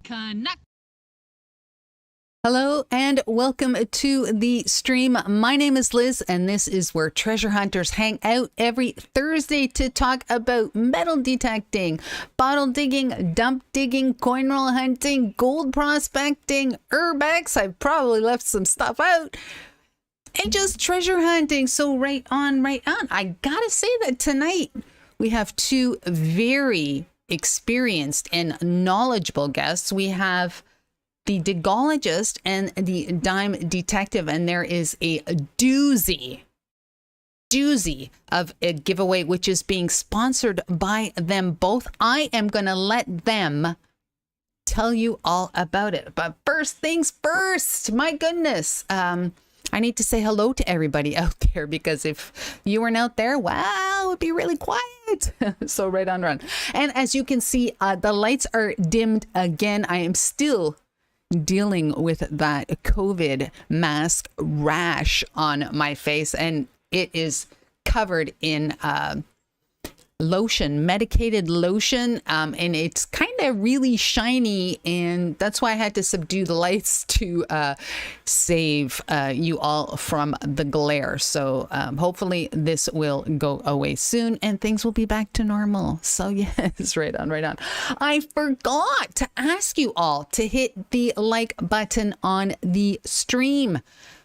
Canuck. Hello and welcome to the stream. My name is Liz and this is where treasure hunters hang out every Thursday to talk about metal detecting, bottle digging, dump digging, coin roll hunting, gold prospecting, urbex. I've probably left some stuff out. And just treasure hunting. So right on. I gotta say that tonight we have two very experienced and knowledgeable guests. We have the Digologist and the Dime Detective, and there is a doozy of a giveaway which is being sponsored by them both. I am gonna let them tell you all about it, but first things first, my goodness, I need to say hello to everybody out there, because if you weren't out there, wow, it would be really quiet. So right on. And as you can see, the lights are dimmed again. I am still dealing with that COVID mask rash on my face, and it is covered in lotion, medicated lotion, and it's kind of really shiny, and that's why I had to subdue the lights to save you all from the glare. So hopefully this will go away soon and things will be back to normal. So yes, right on. I forgot to ask you all to hit the like button on the stream.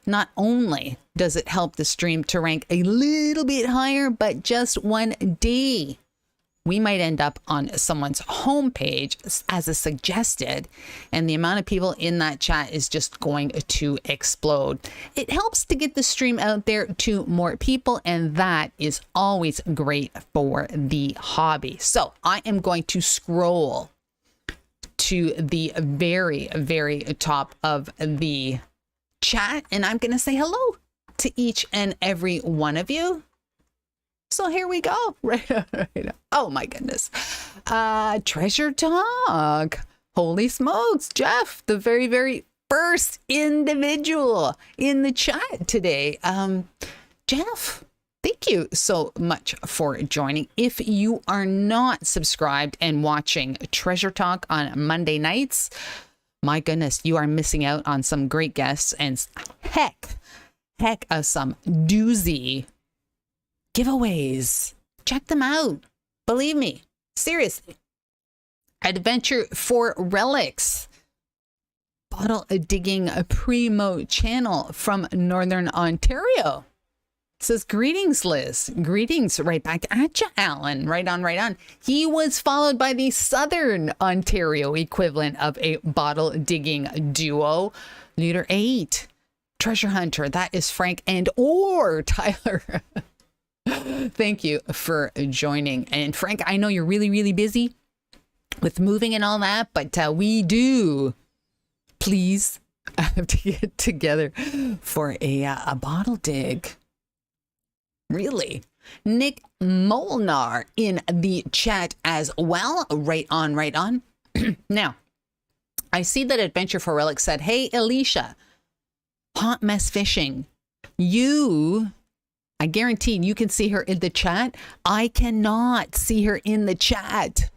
Not only does it help the stream to rank a little bit higher, but just one day we might end up on someone's homepage as a suggested, and the amount of people in that chat is just going to explode. It helps to get the stream out there to more people, and that is always great for the hobby. So I am going to scroll to the very, very top of the chat, and I'm gonna say hello to each and every one of you. So here we go. Right. Oh my goodness. Treasure Talk. Holy smokes, Jeff, the very, very first individual in the chat today. Jeff, thank you so much for joining. If you are not subscribed and watching Treasure Talk on Monday nights, my goodness, you are missing out on some great guests and heck of some doozy giveaways. Check them out. Believe me, seriously. Adventure for Relics. Bottle digging a primo channel from Northern Ontario. It says, greetings, Liz. Greetings right back at you, Alan. Right on. He was followed by the Southern Ontario equivalent of a bottle digging duo, Leader 8. Treasure Hunter. That is Frank and or Tyler. Thank you for joining. And Frank, I know you're really, really busy with moving and all that, but we do please have to get together for a bottle dig. Really? Nick Molnar in the chat as well. Right on. Now, I see that Adventure for Relic said, hey, Alicia, hot mess fishing. I guarantee you can see her in the chat. I cannot see her in the chat.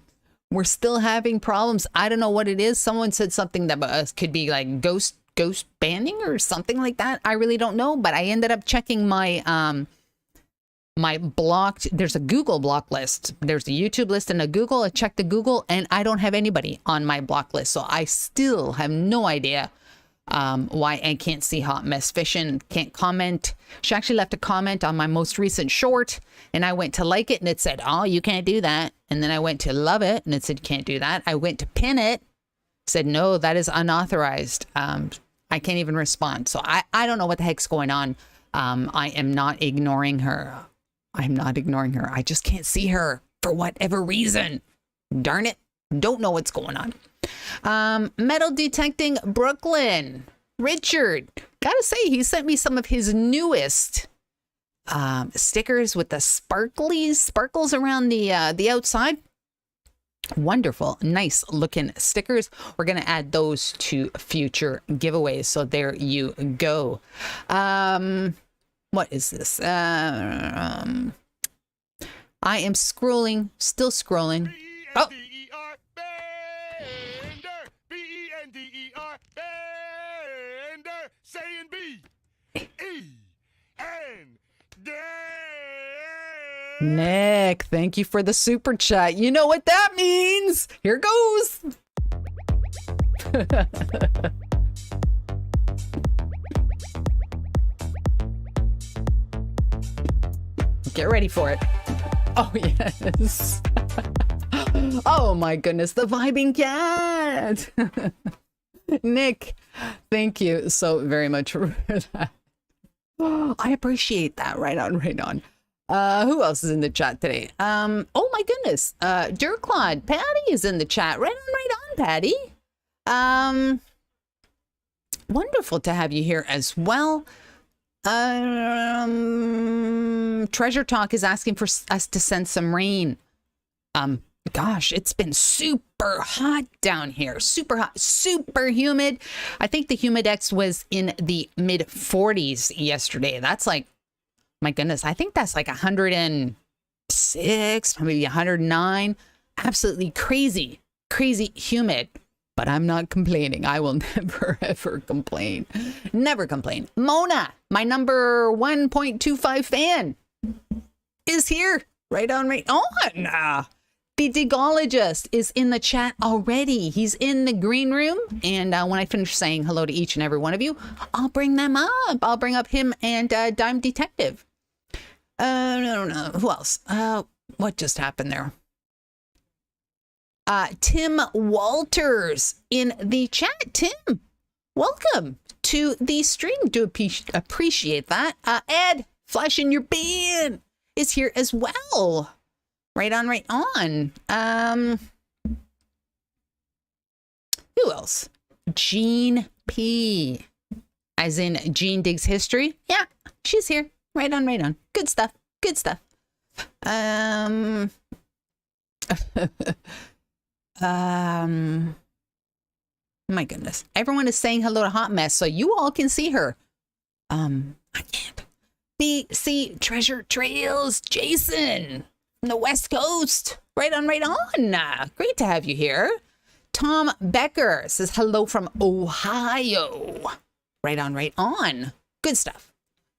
We're still having problems. I don't know what it is. Someone said something that could be like ghost banning or something like that. I really don't know, but I ended up checking my my blocked, there's a Google block list. There's a YouTube list and a Google. I checked the Google and I don't have anybody on my block list. So I still have no idea why I can't see Hot Mess Fishing, can't comment. She actually left a comment on my most recent short and I went to like it and it said, oh, you can't do that. And then I went to love it and it said, can't do that. I went to pin it, said, no, that is unauthorized. I can't even respond. So I don't know what the heck's going on. I am not ignoring her. I just can't see her for whatever reason. Darn it. Don't know what's going on. Metal Detecting Brooklyn. Richard. Gotta say, he sent me some of his newest stickers with the sparkles around the outside. Wonderful. Nice looking stickers. We're going to add those to future giveaways. So there you go. What is this? I am scrolling, still scrolling. Oh. Nick, thank you for the super chat. You know what that means. Here goes. Get ready for it. Oh, yes. Oh, my goodness. The vibing cat. Nick, thank you so very much for that. I appreciate that. Right on, right on. Who else is in the chat today? Oh my goodness. 𝗕𝗘𝗙𝗦𝗧𝗏, Patty is in the chat. Right on, Patty. Wonderful to have you here as well. Treasure Talk is asking for us to send some rain. Gosh, it's been super hot down here. Super hot, super humid. I think the humidex was in the mid 40s yesterday. That's like, my goodness, I think that's like 106, maybe 109. Absolutely crazy, crazy humid. But I'm not complaining. I will never, ever complain. Never complain. Mona, my number 1.25 fan, is here. Right on, right on. The Digologist is in the chat already. He's in the green room. And when I finish saying hello to each and every one of you, I'll bring them up. I'll bring up him and Dime Detective. No. Who else? What just happened there? Tim Walters in the chat. Tim, welcome to the stream. Do appreciate that. Ed, Flash in your bin is here as well. Right on, right on. Who else? Jean P. As in Jean Digs History. Yeah, she's here. Right on, right on. Good stuff. Good stuff. My goodness. Everyone is saying hello to Hot Mess, so you all can see her. I can't. BC Treasure Trails, Jason from the West Coast. Right on, right on. Great to have you here. Tom Becker says hello from Ohio. Right on, right on. Good stuff.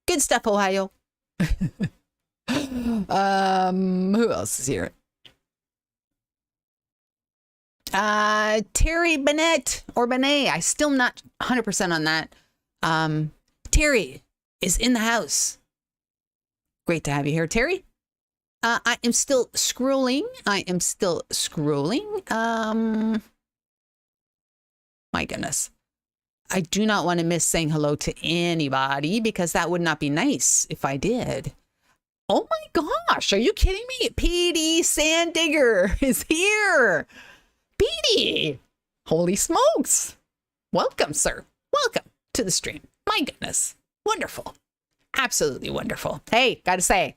Good stuff, Ohio. Who else is here? Terry Bennett or Benet. I still not 100% on that. Terry is in the house. Great to have you here, Terry. I am still scrolling. My goodness. I do not want to miss saying hello to anybody because that would not be nice if I did. Oh my gosh, are you kidding me? PD Sandigger is here. PD, holy smokes. Welcome, sir. Welcome to the stream. My goodness. Wonderful. Absolutely wonderful. Hey, gotta say,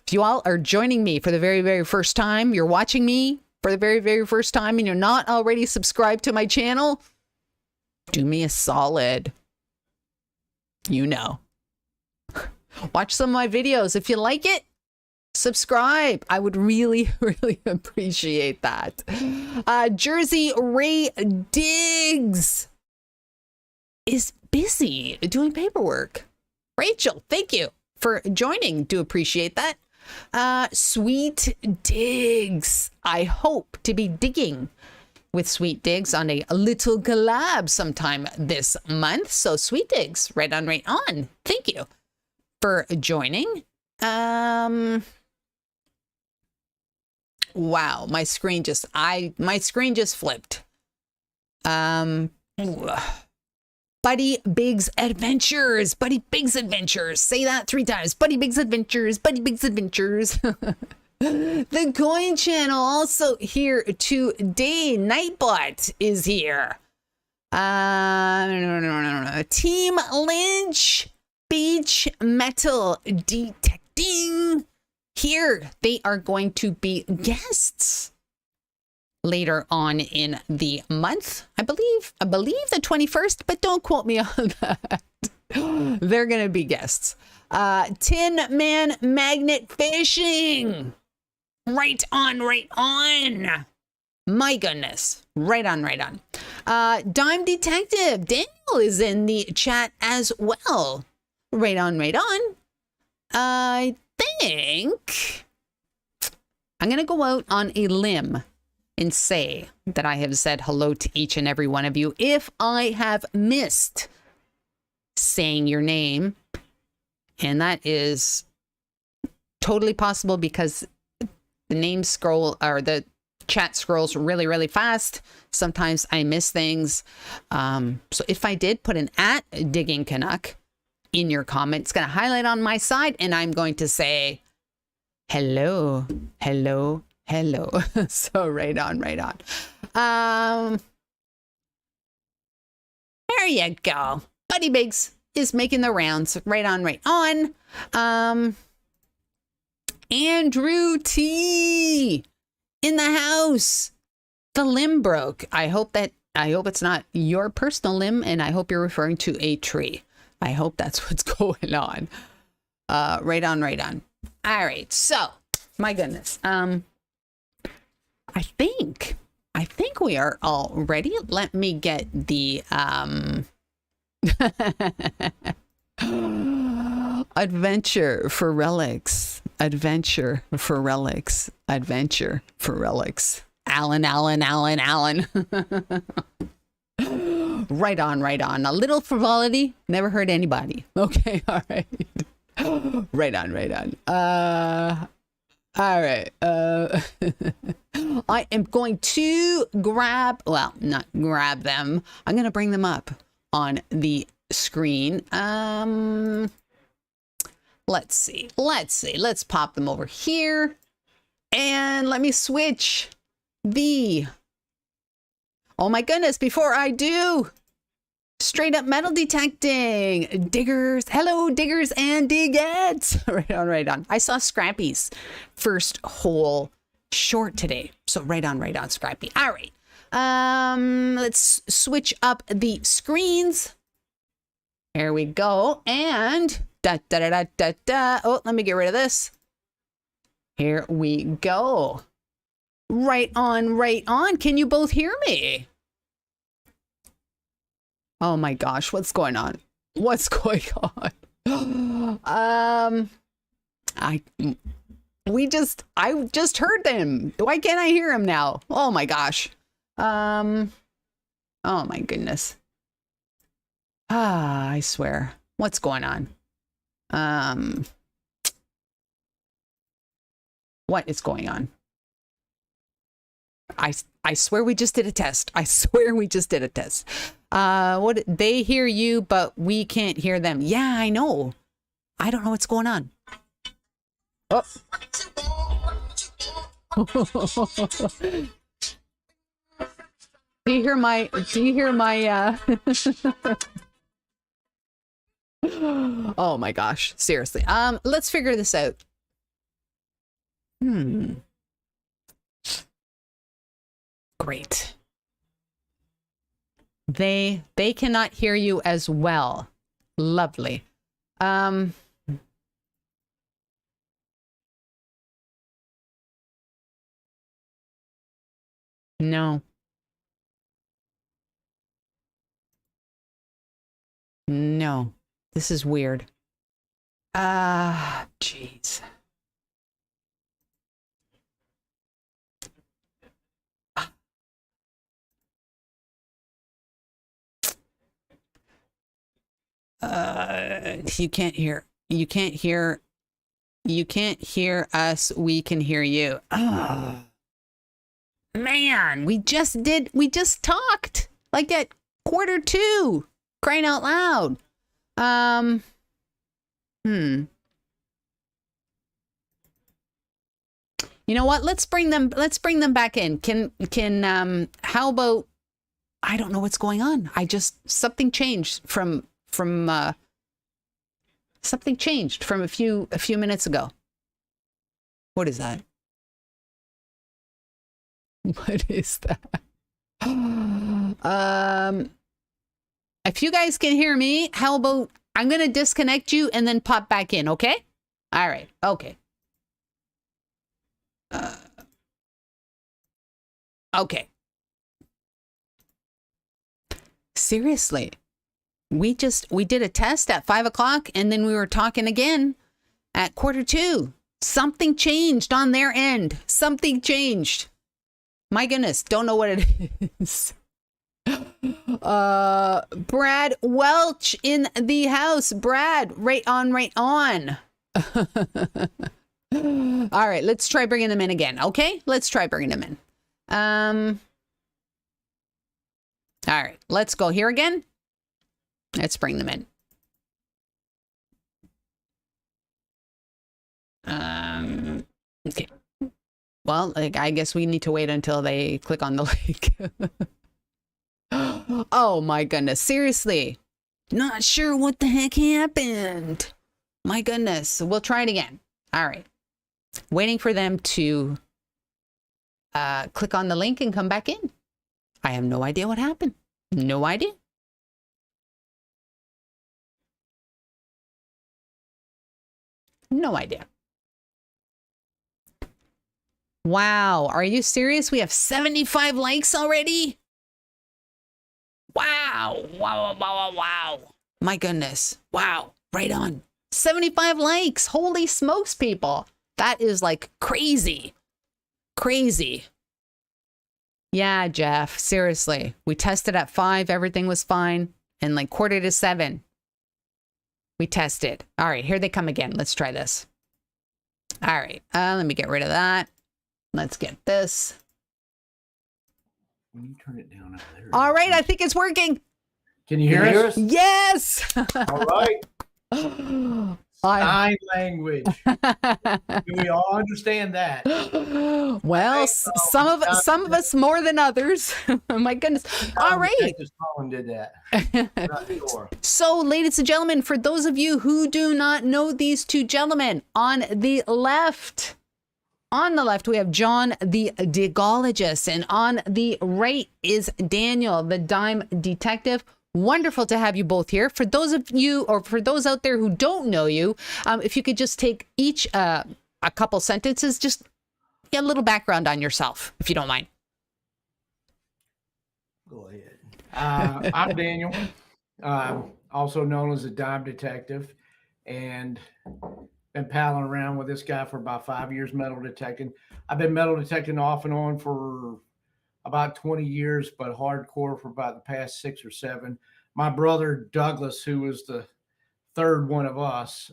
if you all are joining me for the very, very first time, you're watching me for the very, very first time, and you're not already subscribed to my channel, do me a solid. You know. Watch some of my videos. If you like it, subscribe. I would really, really appreciate that. Jersey Ray Diggs is busy doing paperwork. Rachel, thank you for joining. Do appreciate that. Sweet Diggs. I hope to be digging with Sweet Diggs on a little collab sometime this month. So Sweet Diggs, right on, right on. Thank you for joining. Wow, my screen just flipped. Buddy Big's Adventures. Buddy Big's Adventures. Say that 3 times. Buddy Big's Adventures. Buddy Big's Adventures. The Coin Channel also here today. Nightbot is here. Team Lynch. Beach Metal Detecting. Here, they are going to be guests later on in the month. I believe the 21st, but don't quote me on that. They're going to be guests. Tin Man Magnet Fishing. Right on, right on. My goodness. Right on, right on. Dime Detective. Daniel is in the chat as well. Right on, right on. I think I'm going to go out on a limb and say that I have said hello to each and every one of you. If I have missed saying your name, and that is totally possible because the name scroll or the chat scrolls really, really fast. Sometimes I miss things. So if I did put an @DiggingCanuck in your comment, it's going to highlight on my side and I'm going to say, hello, hello, hello. So right on, right on. There you go. Buddy Biggs is making the rounds. Right on, right on. Andrew T in the house. The limb broke. I hope it's not your personal limb, and I hope you're referring to a tree. I hope that's what's going on. Right on, right on. All right. So, my goodness. I think we are all ready. Let me get the adventure for relics. Adventure for relics. Adventure for relics. Alan. Right on, right on. A little frivolity never hurt anybody. Okay, all right. Right on, right on. All right. I am going to grab, well, not grab them. I'm going to bring them up on the screen. Let's see. Let's pop them over here. And let me switch the, oh my goodness, before I do, straight up metal detecting diggers. Hello, diggers and diggets. Right on, right on. I saw Scrappy's first whole short today. So right on, Scrappy. All right. Let's switch up the screens. There we go. And oh, let me get rid of this. Here we go. Right on, right on. Can you both hear me? Oh my gosh, what's going on? What's going on? I just heard them. Why can't I hear him now? Oh my gosh. Oh my goodness. I swear. What's going on? What is going on? I swear we just did a test. I swear we just did a test. What, they hear you, but we can't hear them. Yeah, I know. I don't know what's going on. Oh. Do you hear my oh my gosh, seriously. Let's figure this out. Great. They cannot hear you as well. Lovely. No. No. This is weird. Jeez. You can't hear us. We can hear you. Oh, man, we just talked like at 1:45, crying out loud. You know what? Let's bring them back in. How about, I don't know what's going on. Something changed from something changed from a few minutes ago. What is that? What is that? If you guys can hear me, how about I'm going to disconnect you and then pop back in, okay? All right. Okay. Okay. Seriously. We did a test at 5 o'clock and then we were talking again at Q2. Something changed on their end. Something changed. My goodness, don't know what it is. Brad Welch in the house. Brad, right on, right on. All right, let's try bringing them in again. Okay, let's try bringing them in. All right, let's go here again. Let's bring them in. Okay. Well, I guess we need to wait until they click on the link. Oh my goodness, seriously. Not sure what the heck happened. My goodness, we'll try it again. All right. Waiting for them to click on the link and come back in. I have no idea what happened. No idea. No idea. Wow, are you serious? We have 75 likes already? Wow, wow, wow, wow, wow. My goodness. Wow, right on. 75 likes. Holy smokes, people. That is like crazy. Crazy. Yeah, Jeff, seriously. We tested at 5, everything was fine. And like 6:45, we tested. All right, here they come again. Let's try this. All right, let me get rid of that. Let's get this. When you turn it down over there. All right, I think it's working. Can you hear us? Yes. All right. Sign language. Do we all understand that? Well, some of us more than others. My goodness. All right. Colin did that. Not sure. So, ladies and gentlemen, for those of you who do not know these two gentlemen, on the left, we have John, the Digologist, and on the right is Daniel, the Dime Detective. Wonderful to have you both here. For those of you, or for those out there who don't know you, if you could just take each a couple sentences, just get a little background on yourself, if you don't mind. Go ahead. I'm Daniel, also known as the Dime Detective, and been palling around with this guy for about 5 years, metal detecting. I've been metal detecting off and on for about 20 years, but hardcore for about the past 6 or 7. My brother Douglas, who is the third one of us,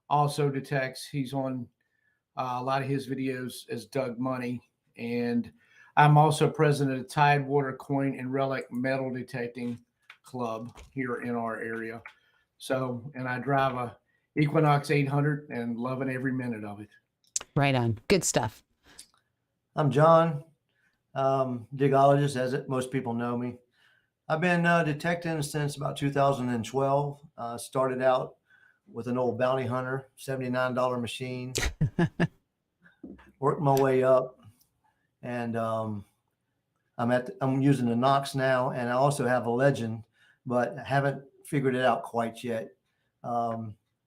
also detects. He's on a lot of his videos as Doug Money. And I'm also president of Tidewater Coin and Relic Metal Detecting Club here in our area. So, and I drive a Equinox 800 and loving every minute of it. Right on. Good stuff. I'm John, Digologist, as most people know me. I've been detecting since about 2012. Started out with an old bounty hunter, $79 machine. Worked my way up, and I'm using the Knox now, and I also have a Legend, but haven't figured it out quite yet.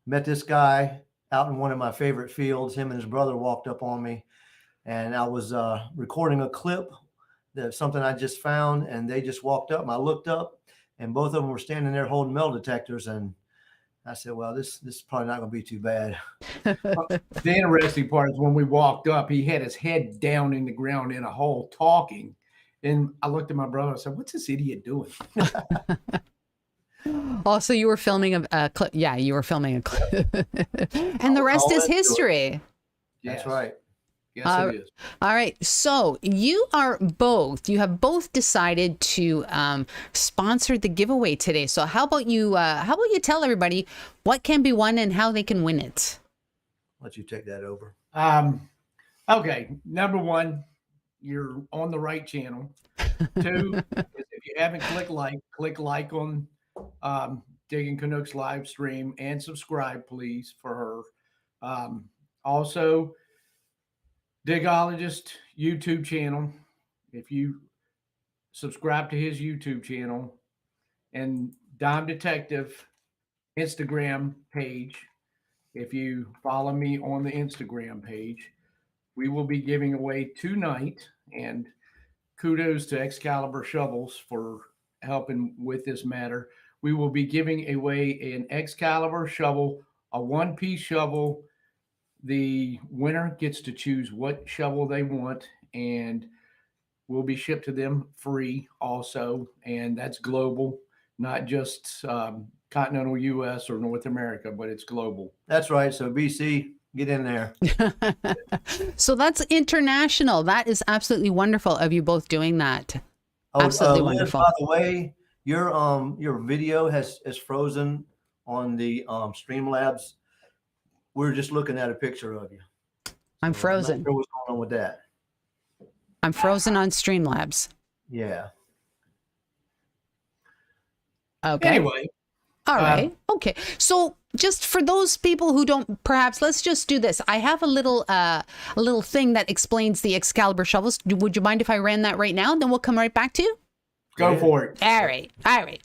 Met this guy out in one of my favorite fields. Him and his brother walked up on me, and I was recording a clip that something I just found, and they just walked up, and I looked up, and both of them were standing there holding metal detectors, and I said, well, this is probably not going to be too bad. The interesting part is when we walked up, he had his head down in the ground in a hole talking, and I looked at my brother and said, what's this idiot doing? Also, you were filming a clip. Yeah, you were filming a clip. And the rest is history. Yes. That's right. Yes, it is. All right. So you have both decided to sponsor the giveaway today. So how about you tell everybody what can be won and how they can win it? Let you take that over. Okay. Number 1, you're on the right channel. 2, if you haven't click like on Digging Canuck's live stream, and subscribe, please, for her. Also, Digologist YouTube channel. If you subscribe to his YouTube channel, and Dime Detective Instagram page, if you follow me on the Instagram page, we will be giving away tonight. And kudos to Excalibur Shovels for helping with this matter. We will be giving away an Excalibur shovel a one-piece shovel. The winner gets to choose what shovel they want, and will be shipped to them free also. And that's global, not just continental U.S. or North America, but it's global. That's right. So BC, get in there. So that's international. That is absolutely wonderful of you both doing that. Absolutely Liz, wonderful. by the way, your video is frozen on the Streamlabs. We're just looking at a picture of you. I'm So frozen. I'm not sure what's going on with that. I'm frozen on Streamlabs. Yeah. Okay. Anyway, All right. Okay. So just for those people who don't, perhaps let's just do this. I have a little thing that explains the Excalibur shovels. Would you mind if I ran that right now? Then we'll come right back to you. go for it. All right. All right.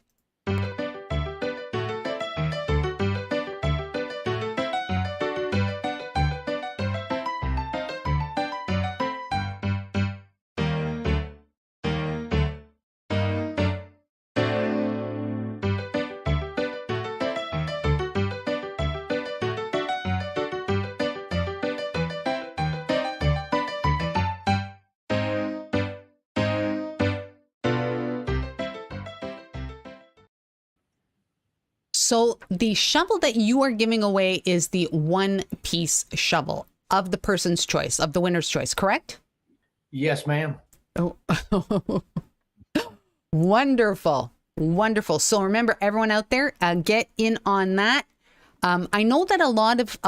So the shovel that you are giving away is the one-piece shovel of the person's choice, of the winner's choice, correct? Yes, ma'am. Oh, wonderful. Wonderful. So remember, everyone out there, get in on that. I know that a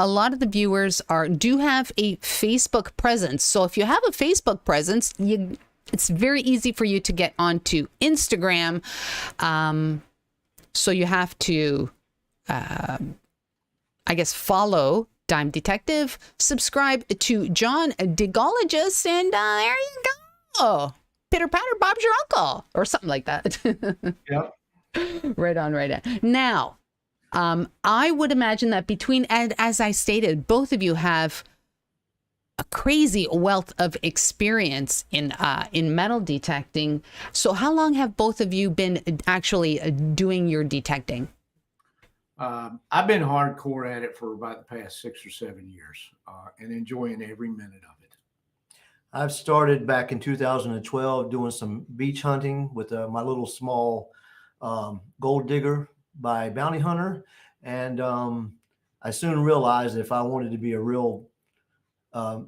lot of the viewers do have a Facebook presence. So if you have a Facebook presence, it's very easy for you to get onto Instagram. So you have to, I guess, follow Dime Detective, subscribe to John Digologist, and there you go. Pitter patter, Bob's your uncle, or something like that. Yep. Right on, right on. Now, I would imagine that between, and as I stated, both of you have a crazy wealth of experience in metal detecting. So how long have both of you been actually doing your detecting? I've been hardcore at it for about the past 6 or 7 years, and enjoying every minute of it. I've started back in 2012 doing some beach hunting with my little small gold digger by Bounty Hunter. And I soon realized if I wanted to be a real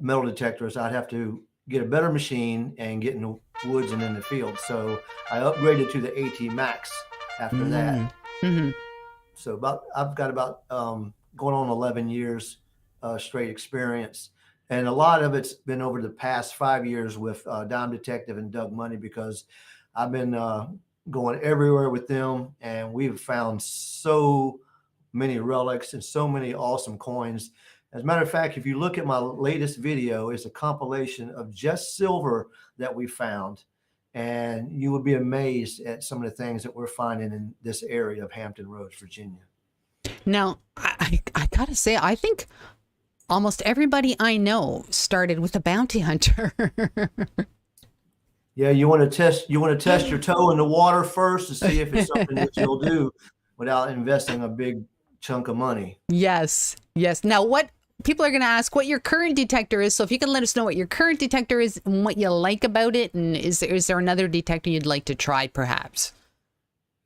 metal detectors, I'd have to get a better machine and get in the woods and in the field. So I upgraded to the AT Max after that. Mm-hmm. So I've got about going on 11 years straight experience. And a lot of it's been over the past 5 years with Dime Detective and 𝗙𝗏𝗏 because I've been going everywhere with them, and we've found so many relics and so many awesome coins. As a matter of fact, if you look at my latest video, it's a compilation of just silver that we found. And you would be amazed at some of the things that we're finding in this area of Hampton Roads, Virginia. Now, I gotta say, I think almost everybody I know started with a bounty hunter. Yeah, you want to test your toe in the water first to see if it's something that you'll do without investing a big chunk of money. Yes. Yes. Now, what people are going to ask what your current detector is. So if you can let us know what your current detector is and what you like about it, and is there another detector you'd like to try, perhaps?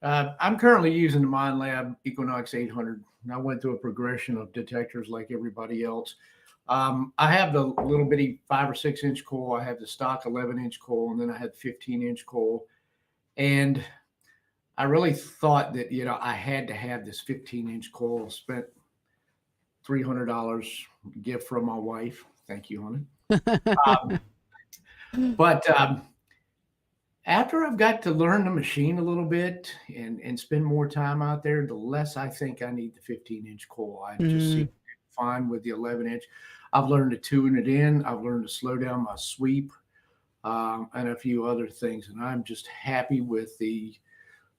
I'm currently using the Mind Lab Equinox 800. And I went through a progression of detectors like everybody else. I have the little bitty 5 or 6 inch coil. I have the stock 11-inch coil, and then I had 15-inch coil. And I really thought that, I had to have this 15-inch coil. Spent $300 gift from my wife. Thank you, honey. But after I've got to learn the machine a little bit and spend more time out there, the less I think I need the 15-inch coil. I just seem fine with the 11-inch. I've learned to tune it in. I've learned to slow down my sweep and a few other things. And I'm just happy with the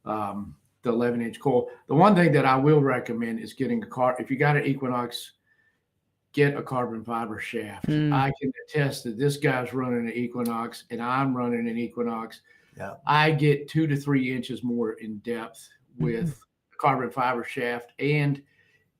11-inch coil. The one thing that I will recommend is getting if you got an Equinox, get a carbon fiber shaft. I can attest that this guy's running an Equinox and I'm running an Equinox. Yeah. I get 2 to 3 inches more in depth with the carbon fiber shaft, and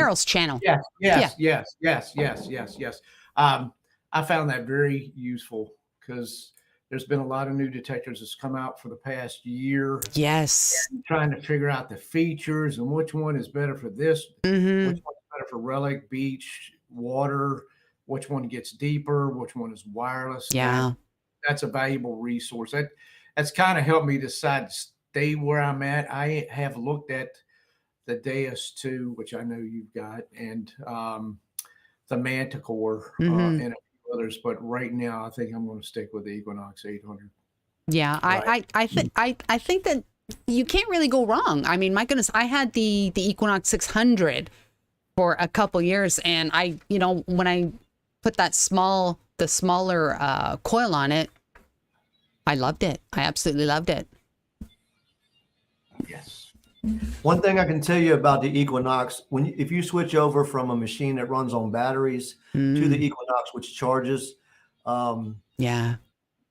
Meryl's channel. Yes, Yeah. yes. I found that very useful because there's been a lot of new detectors that's come out for the past year Yes. trying to figure out the features and which one is better for this, Mm-hmm. which one's better for relic, beach, water, which one gets deeper, which one is wireless. Yeah. That's a valuable resource. That's kind of helped me decide to stay where I'm at. I have looked at the 𝗕𝗘𝗚𝗓𝗏, which I know you've got, and the 𝗪𝗘𝗕𝗏𝗧𝗏 Mm-hmm. and a few others. But right now, I think I'm going to stick with the Equinox 800. Yeah, Right. I think that you can't really go wrong. I mean, my goodness, I had the Equinox 600 for a couple years, and when I put the smaller coil on it, I loved it. I absolutely loved it. Yes. One thing I can tell you about the Equinox, if you switch over from a machine that runs on batteries to the Equinox, which charges, Yeah.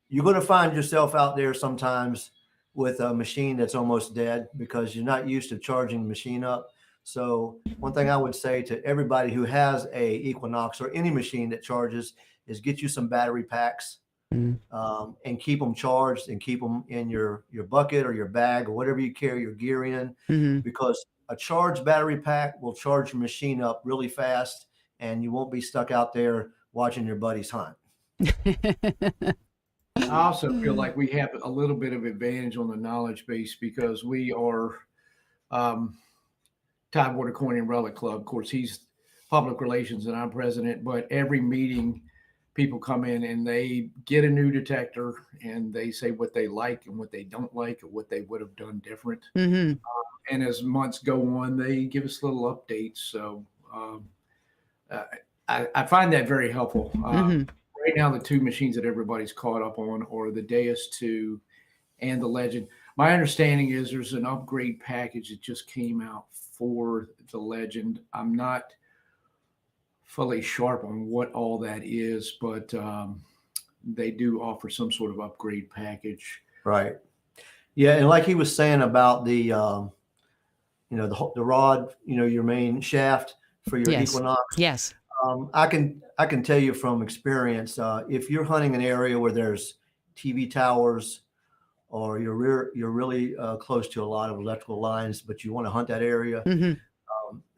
you're going to find yourself out there sometimes with a machine that's almost dead because you're not used to charging the machine up. So one thing I would say to everybody who has a Equinox or any machine that charges is get you some battery packs. And keep them charged and keep them in your bucket or your bag or whatever you carry your gear in, because a charged battery pack will charge your machine up really fast and you won't be stuck out there watching your buddies hunt. I also feel like we have a little bit of advantage on the knowledge base because we are Tidewater Coin and Relic Club. Of course, he's public relations and I'm president, but every meeting people come in and they get a new detector and they say what they like and what they don't like or what they would have done different. Mm-hmm. And as months go on, they give us little updates. So I find that very helpful. Right now, the two machines that everybody's caught up on are the 𝗕𝗚𝗚𝗏 and the Legend. My understanding is there's an upgrade package that just came out for the Legend. I'm not fully sharp on what all that is, but they do offer some sort of upgrade package. Right. Yeah, and like he was saying about the the rod, your main shaft for your Equinox. Yes. I can tell you from experience, if you're hunting an area where there's TV towers or you're really close to a lot of electrical lines, but you want to hunt that area,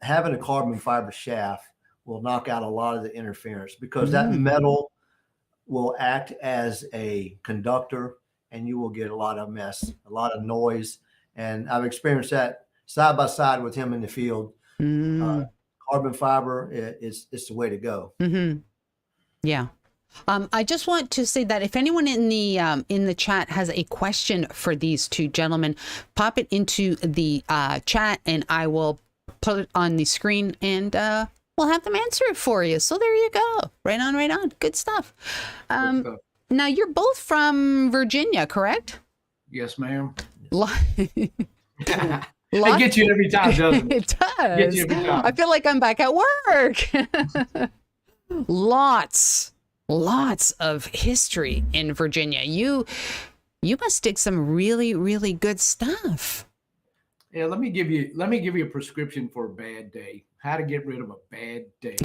having a carbon fiber shaft will knock out a lot of the interference because that metal will act as a conductor and you will get a lot of mess, a lot of noise. And I've experienced that side by side with him in the field. Carbon fiber is the way to go. Yeah. I just want to say that if anyone in the chat has a question for these two gentlemen, pop it into the chat and I will put it on the screen and we'll have them answer it for you. So there you go. Right on, right on. Good stuff. Now you're both from Virginia, correct? Yes, ma'am. It It gets you every time, doesn't it? It does. Gets you every time. I feel like I'm back at work. Lots of history in Virginia. You must dig some really, really good stuff. Yeah, let me give you a prescription for a bad day. How to get rid of a bad day.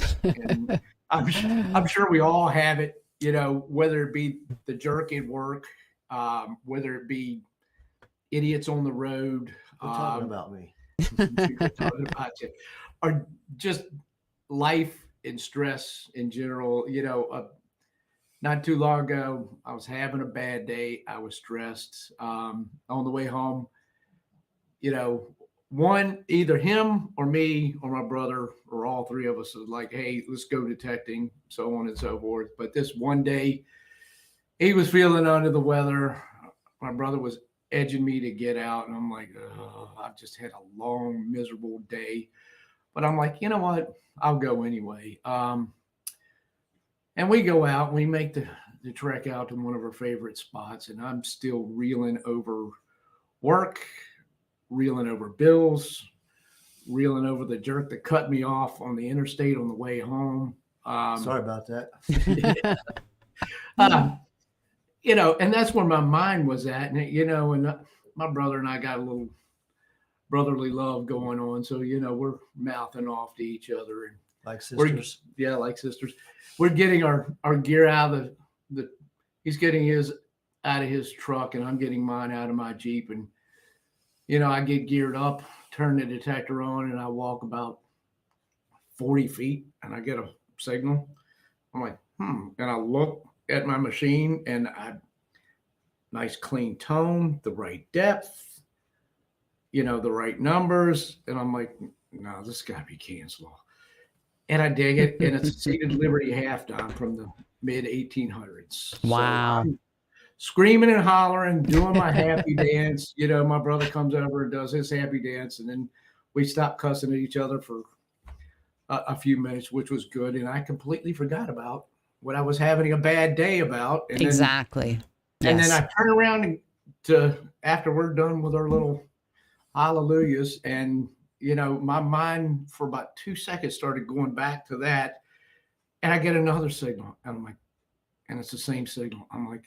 And I'm sure we all have it, whether it be the jerk at work, whether it be idiots on the road. You're talking about me. You're talking about you. Or just life and stress in general. Not too long ago, I was having a bad day. I was stressed. On the way home, one, either him or me or my brother or all three of us was like, hey, let's go detecting, so on and so forth. But this one day, he was feeling under the weather. My brother was edging me to get out. And I'm like, oh, I've just had a long, miserable day. But I'm like, you know what? I'll go anyway. And we go out, and we make the trek out to one of our favorite spots. And I'm still reeling over work, reeling over bills, reeling over the jerk that cut me off on the interstate on the way home. Sorry about that. And that's where my mind was at. And, my brother and I got a little brotherly love going on. So, we're mouthing off to each other. And like sisters. Like sisters. We're getting our gear out of he's getting his out of his truck, and I'm getting mine out of my Jeep. And, I get geared up, turn the detector on, and I walk about 40 feet, and I get a signal. I'm like, And I look at my machine, and nice clean tone, the right depth, the right numbers. And I'm like, no, this got to be 𝗘𝗏𝗚𝗓. And I dig it. And it's a seated Liberty half dime from the mid 1800s. Wow. So screaming and hollering, doing my happy dance. My brother comes over and does his happy dance, and then we stop cussing at each other for a few minutes, which was good. And I completely forgot about what I was having a bad day about. And exactly. And then I turn around after we're done with our little hallelujahs, and my mind for about 2 seconds started going back to that, and I get another signal, and I'm like, and it's the same signal. I'm like,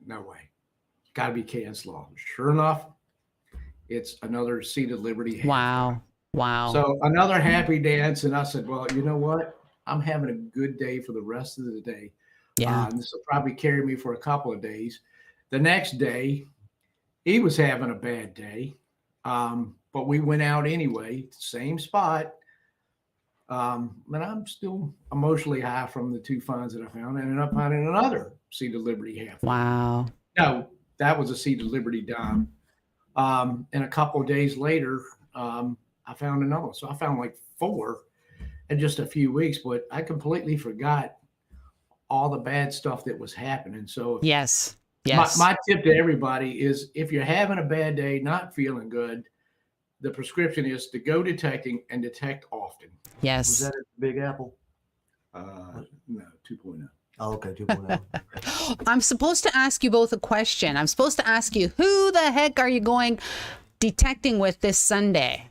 no way, got to be 𝗘𝗏𝗚𝗓. Sure enough, it's another seated Liberty. Wow. So another happy dance, and I said, well, you know what? I'm having a good day for the rest of the day. Yeah. This will probably carry me for a couple of days. The next day, he was having a bad day, but we went out anyway, same spot. And I'm still emotionally high from the two finds that I found. I ended up finding another seated Liberty half. Wow. No, that was a seated Liberty dime. And a couple of days later, I found another one. So I found like 4 in just a few weeks, but I completely forgot all the bad stuff that was happening. So yes. My tip to everybody is, if you're having a bad day, not feeling good, the prescription is to go detecting and detect often. Yes. Was that at Big Apple? No, 2.0. Oh, okay, 2.0. I'm supposed to ask you both a question. I'm supposed to ask you, who the heck are you going detecting with this Sunday?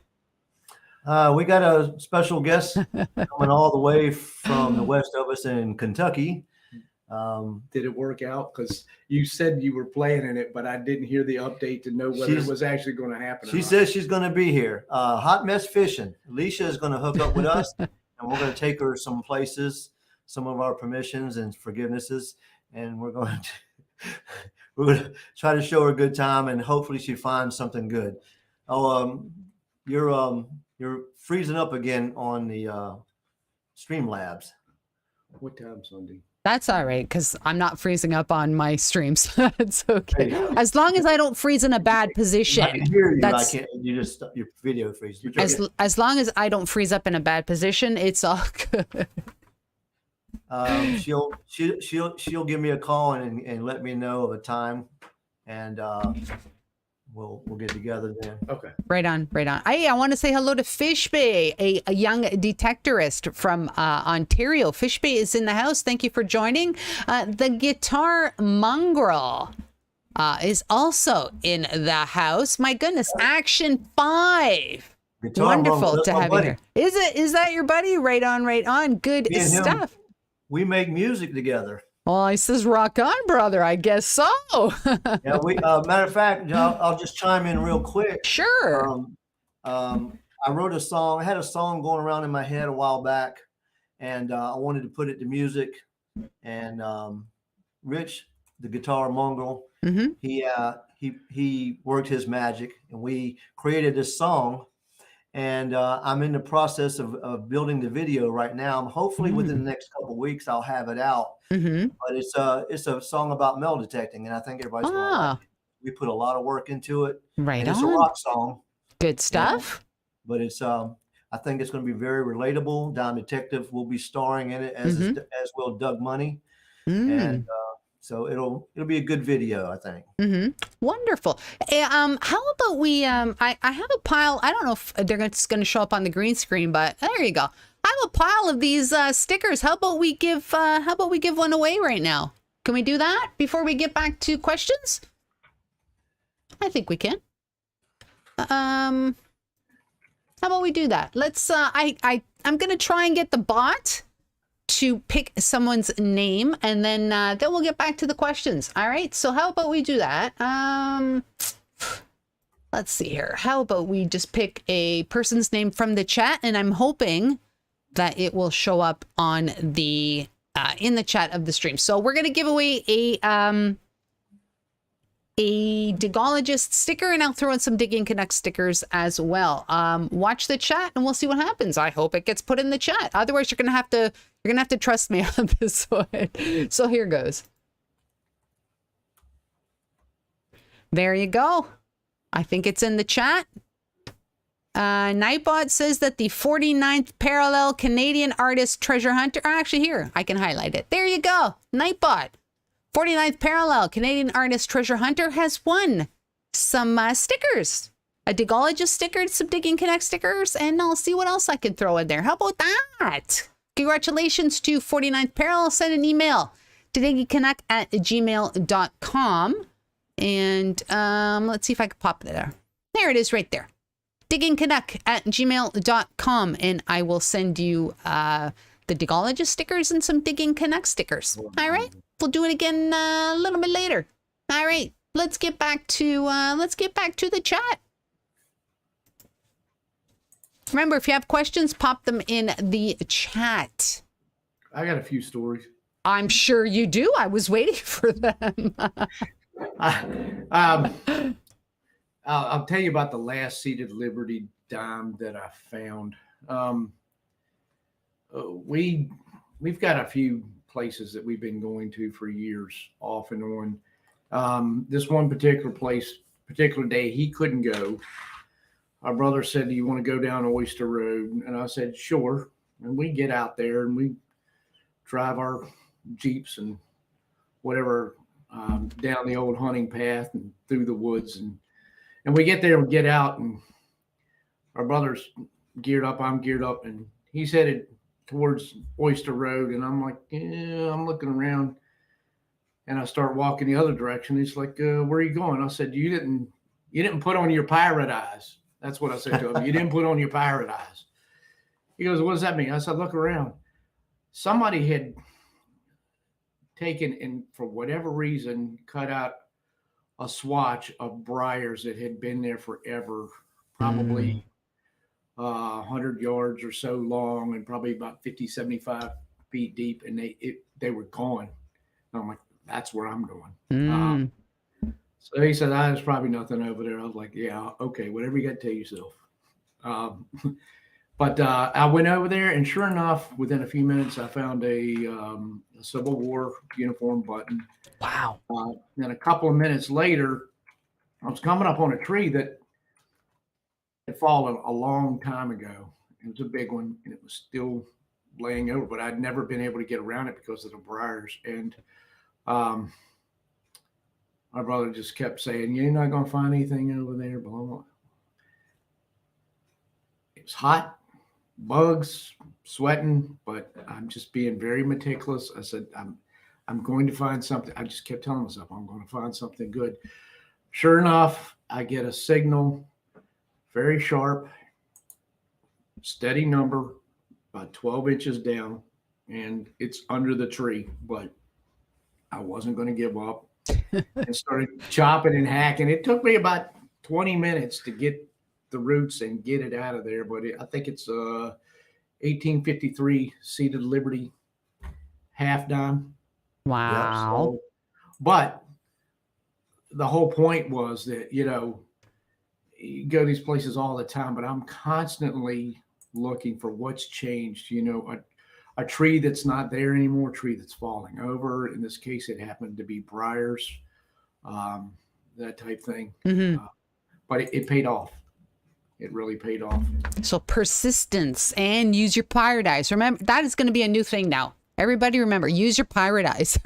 We got a special guest coming all the way from the west of us in Kentucky. Did it work out? Because you said you were playing in it, but I didn't hear the update to know whether it was actually going to happen. She says she's going to be here. Hot Mess Fishing. Alicia is going to hook up with us, and we're going to take her some places, some of our permissions and forgivenesses, and we're going to try to show her a good time, and hopefully she finds something good. Oh, you're freezing up again on the Streamlabs. What time Sunday? That's all right, because I'm not freezing up on my streams. It's okay. As long as I don't freeze in a bad position. I can hear you. I can't. You just your video freezes. As long as I don't freeze up in a bad position, it's all good. She'll give me a call and let me know of a time, and we'll get together then. Okay. Right on. I want to say hello to Fishbay, a young detectorist from Ontario. Fishbay is in the house. Thank you for joining. The Guitar Mongrel is also in the house. My goodness, Action 5. Wonderful to have you here. Is that your buddy? Right on. Good stuff. We make music together. Well, he says, rock on, brother. I guess so. Yeah, matter of fact, I'll just chime in real quick. Sure. I wrote a song. I had a song going around in my head a while back, and I wanted to put it to music. And Rich, the guitar mongrel, he worked his magic, and we created this song. And I'm in the process of building the video right now. Hopefully within the next couple of weeks, I'll have it out. But it's a song about metal detecting, and I think everybody's going to like it. We put a lot of work into it. Right and on. It's a rock song. Good stuff. But it's I think it's going to be very relatable. Dime Detective will be starring in it as will 𝗘𝗙𝗏𝗏. And so it'll be a good video, I think. Wonderful. How about we? I have a pile. I don't know if they're just going to show up on the green screen, but there you go. I have a pile of these stickers. How about we give? How about we give one away right now? Can we do that before we get back to questions? I think we can. How about we do that? Let's. I'm going to try and get the bot to pick someone's name, and then we'll get back to the questions. All right. So how about we do that? Let's see here. How about we just pick a person's name from the chat, and I'm hoping that it will show up on the in the chat of the stream. So we're gonna give away a Digologist sticker, and I'll throw in some Digging Canuck stickers as well. Watch the chat, and we'll see what happens. I hope it gets put in the chat. Otherwise, you're gonna have to trust me on this one. So here goes. There you go. I think it's in the chat. Nightbot says that the 49th parallel Canadian artist Treasure Hunter, actually here, I can highlight it. There you go. Nightbot. 49th parallel Canadian artist Treasure Hunter has won some stickers. A Digologist sticker, some Digging Canuck stickers, and I'll see what else I can throw in there. How about that? Congratulations to 49th parallel. Send an email to diggingcanuck@gmail.com. And let's see if I can pop it there. There it is right there. diggingcanuck@gmail.com, and I will send you the Digologist stickers and some Digging Canuck stickers. All right, we'll do it again a little bit later. All right, let's get back to the chat. Remember, if you have questions, pop them in the chat. I got a few stories. I'm sure you do. I was waiting for them. I'll tell you about the last seated Liberty dime that I found. We've got a few places that we've been going to for years, off and on. This one particular day, he couldn't go. Our brother said, "Do you want to go down Oyster Road?" And I said, "Sure." And we get out there and we drive our Jeeps and whatever down the old hunting path and through the woods, and we get there and get out, and our brother's geared up, I'm geared up, and he's headed towards Oyster Road, and I'm like, yeah, I'm looking around, and I start walking the other direction. He's like, where are you going? I said, you didn't put on your pirate eyes. That's what I said to him. You didn't put on your pirate eyes. He goes, what does that mean? I said, look around. Somebody had taken and for whatever reason cut out a swatch of briars that had been there forever, probably 100 yards or so long and probably about 50, 75 feet deep, and they were gone. And I'm like, that's where I'm going. So he said, there's probably nothing over there. I was like, yeah, okay, whatever you got to tell yourself. But I went over there, and sure enough, within a few minutes, I found a Civil War uniform button. Wow. And a couple of minutes later, I was coming up on a tree that had fallen a long time ago. It was a big one, and it was still laying over, but I'd never been able to get around it because of the briars. And my brother just kept saying, you're not going to find anything over there, blah, blah. It was hot, bugs, sweating, but I'm just being very meticulous. I said, I'm going to find something. I just kept telling myself, I'm going to find something good. Sure enough, I get a signal, very sharp, steady number, about 12 inches down, and it's under the tree. But I wasn't going to give up and started chopping and hacking. It took me about 20 minutes to get the roots and get it out of there. But I think it's 1853 seated Liberty half dime. Wow. So, but the whole point was that, you know, you go to these places all the time, but I'm constantly looking for what's changed. You know, a tree that's not there anymore, a tree that's falling over. In this case, it happened to be briars, that type thing. But it paid off. It really paid off. So persistence and use your pirate eyes. Remember, that is going to be a new thing now. Everybody remember, use your pirate eyes.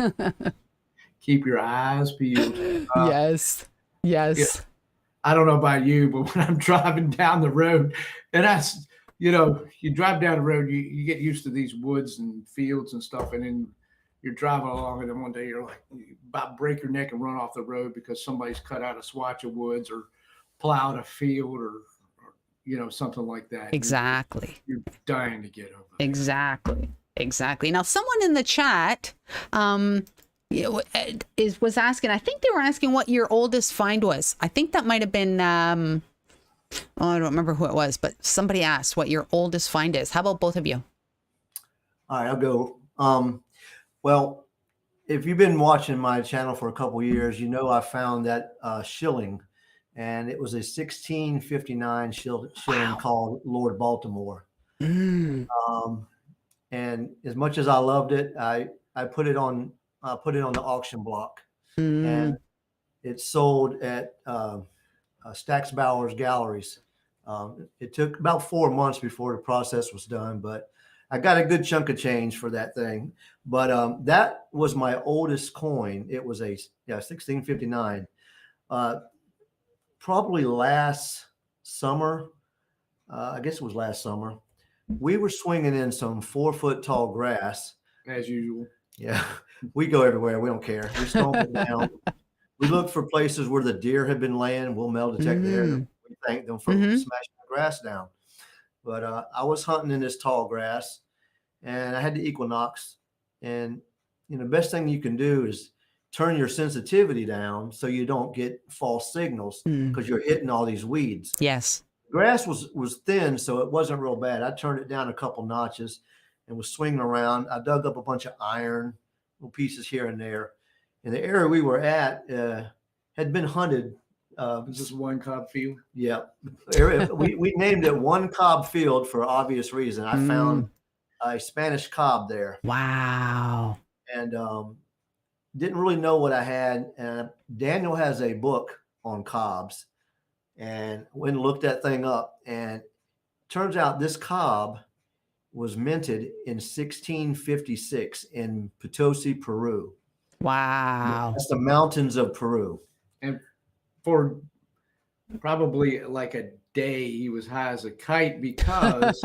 Keep your eyes peeled. Yes. Yeah, I don't know about you, but when I'm driving down the road, and that's, you know, you drive down the road, you get used to these woods and fields and stuff, and then you're driving along, and then one day you're like, you about break your neck and run off the road because somebody's cut out a swatch of woods or plowed a field or you know, something like that. Exactly. You're dying to get over it. Exactly. Now, someone in the chat was asking, I think they were asking what your oldest find was. I think that might have been, I don't remember who it was, but somebody asked what your oldest find is. How about both of you? All right, I'll go. Well, if you've been watching my channel for a couple years, you know I found that shilling, and it was a 1659 shilling called Lord Baltimore. And as much as I loved it, I put it on the auction block, and it sold at Stacksbauer's Galleries. It took about 4 months before the process was done, but I got a good chunk of change for that thing. But that was my oldest coin. It was a 1659. Probably last summer, I guess it was last summer, we were swinging in some 4-foot tall grass. As usual. Yeah, we go everywhere. We don't care. We stomp it down. We look for places where the deer had been laying. We'll metal detect there. We thank them for smashing the grass down. But I was hunting in this tall grass, and I had the Equinox. And you know, the best thing you can do is turn your sensitivity down so you don't get false signals because you're hitting all these weeds. Yes. Grass was thin, so it wasn't real bad. I turned it down a couple notches and was swinging around. I dug up a bunch of iron, little pieces here and there. And the area we were at had been hunted. Is this one cob field? Yeah. we named it One Cob Field for obvious reason. I found a Spanish cob there. Wow. And didn't really know what I had. Daniel has a book on cobs, and went and looked that thing up. And turns out this cob was minted in 1656 in Potosi, Peru. Wow. That's the mountains of Peru. And for probably like a day, he was high as a kite because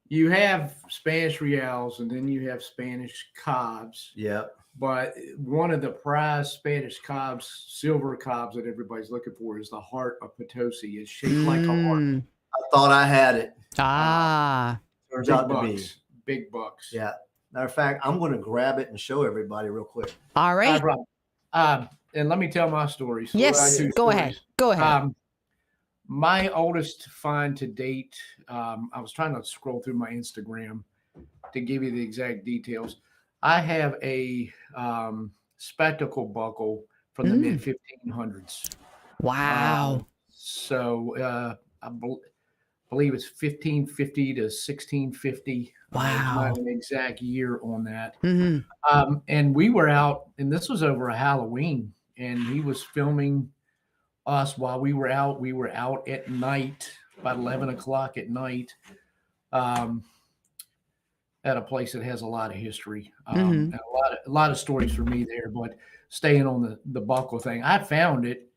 you have Spanish reals and then you have Spanish cobs. Yeah. But one of the prized Spanish cobs, silver cobs that everybody's looking for is the heart of Potosi. It's shaped like a heart. I thought I had it. Turns out to be big bucks. Yeah. Matter of fact, I'm going to grab it and show everybody real quick. All right. And let me tell my story. So yes. Go ahead. Go ahead. My oldest find to date, I was trying to scroll through my Instagram to give you the exact details. I have a spectacle buckle from the mid 1500s. Wow. So I believe it's 1550 to 1650. Wow. Not an exact year on that. And we were out, and this was over a Halloween, and he was filming us while we were out. We were out at night, about 11 o'clock at night, at a place that has a lot of history, and a lot of stories for me there. But staying on the buckle thing, I found it.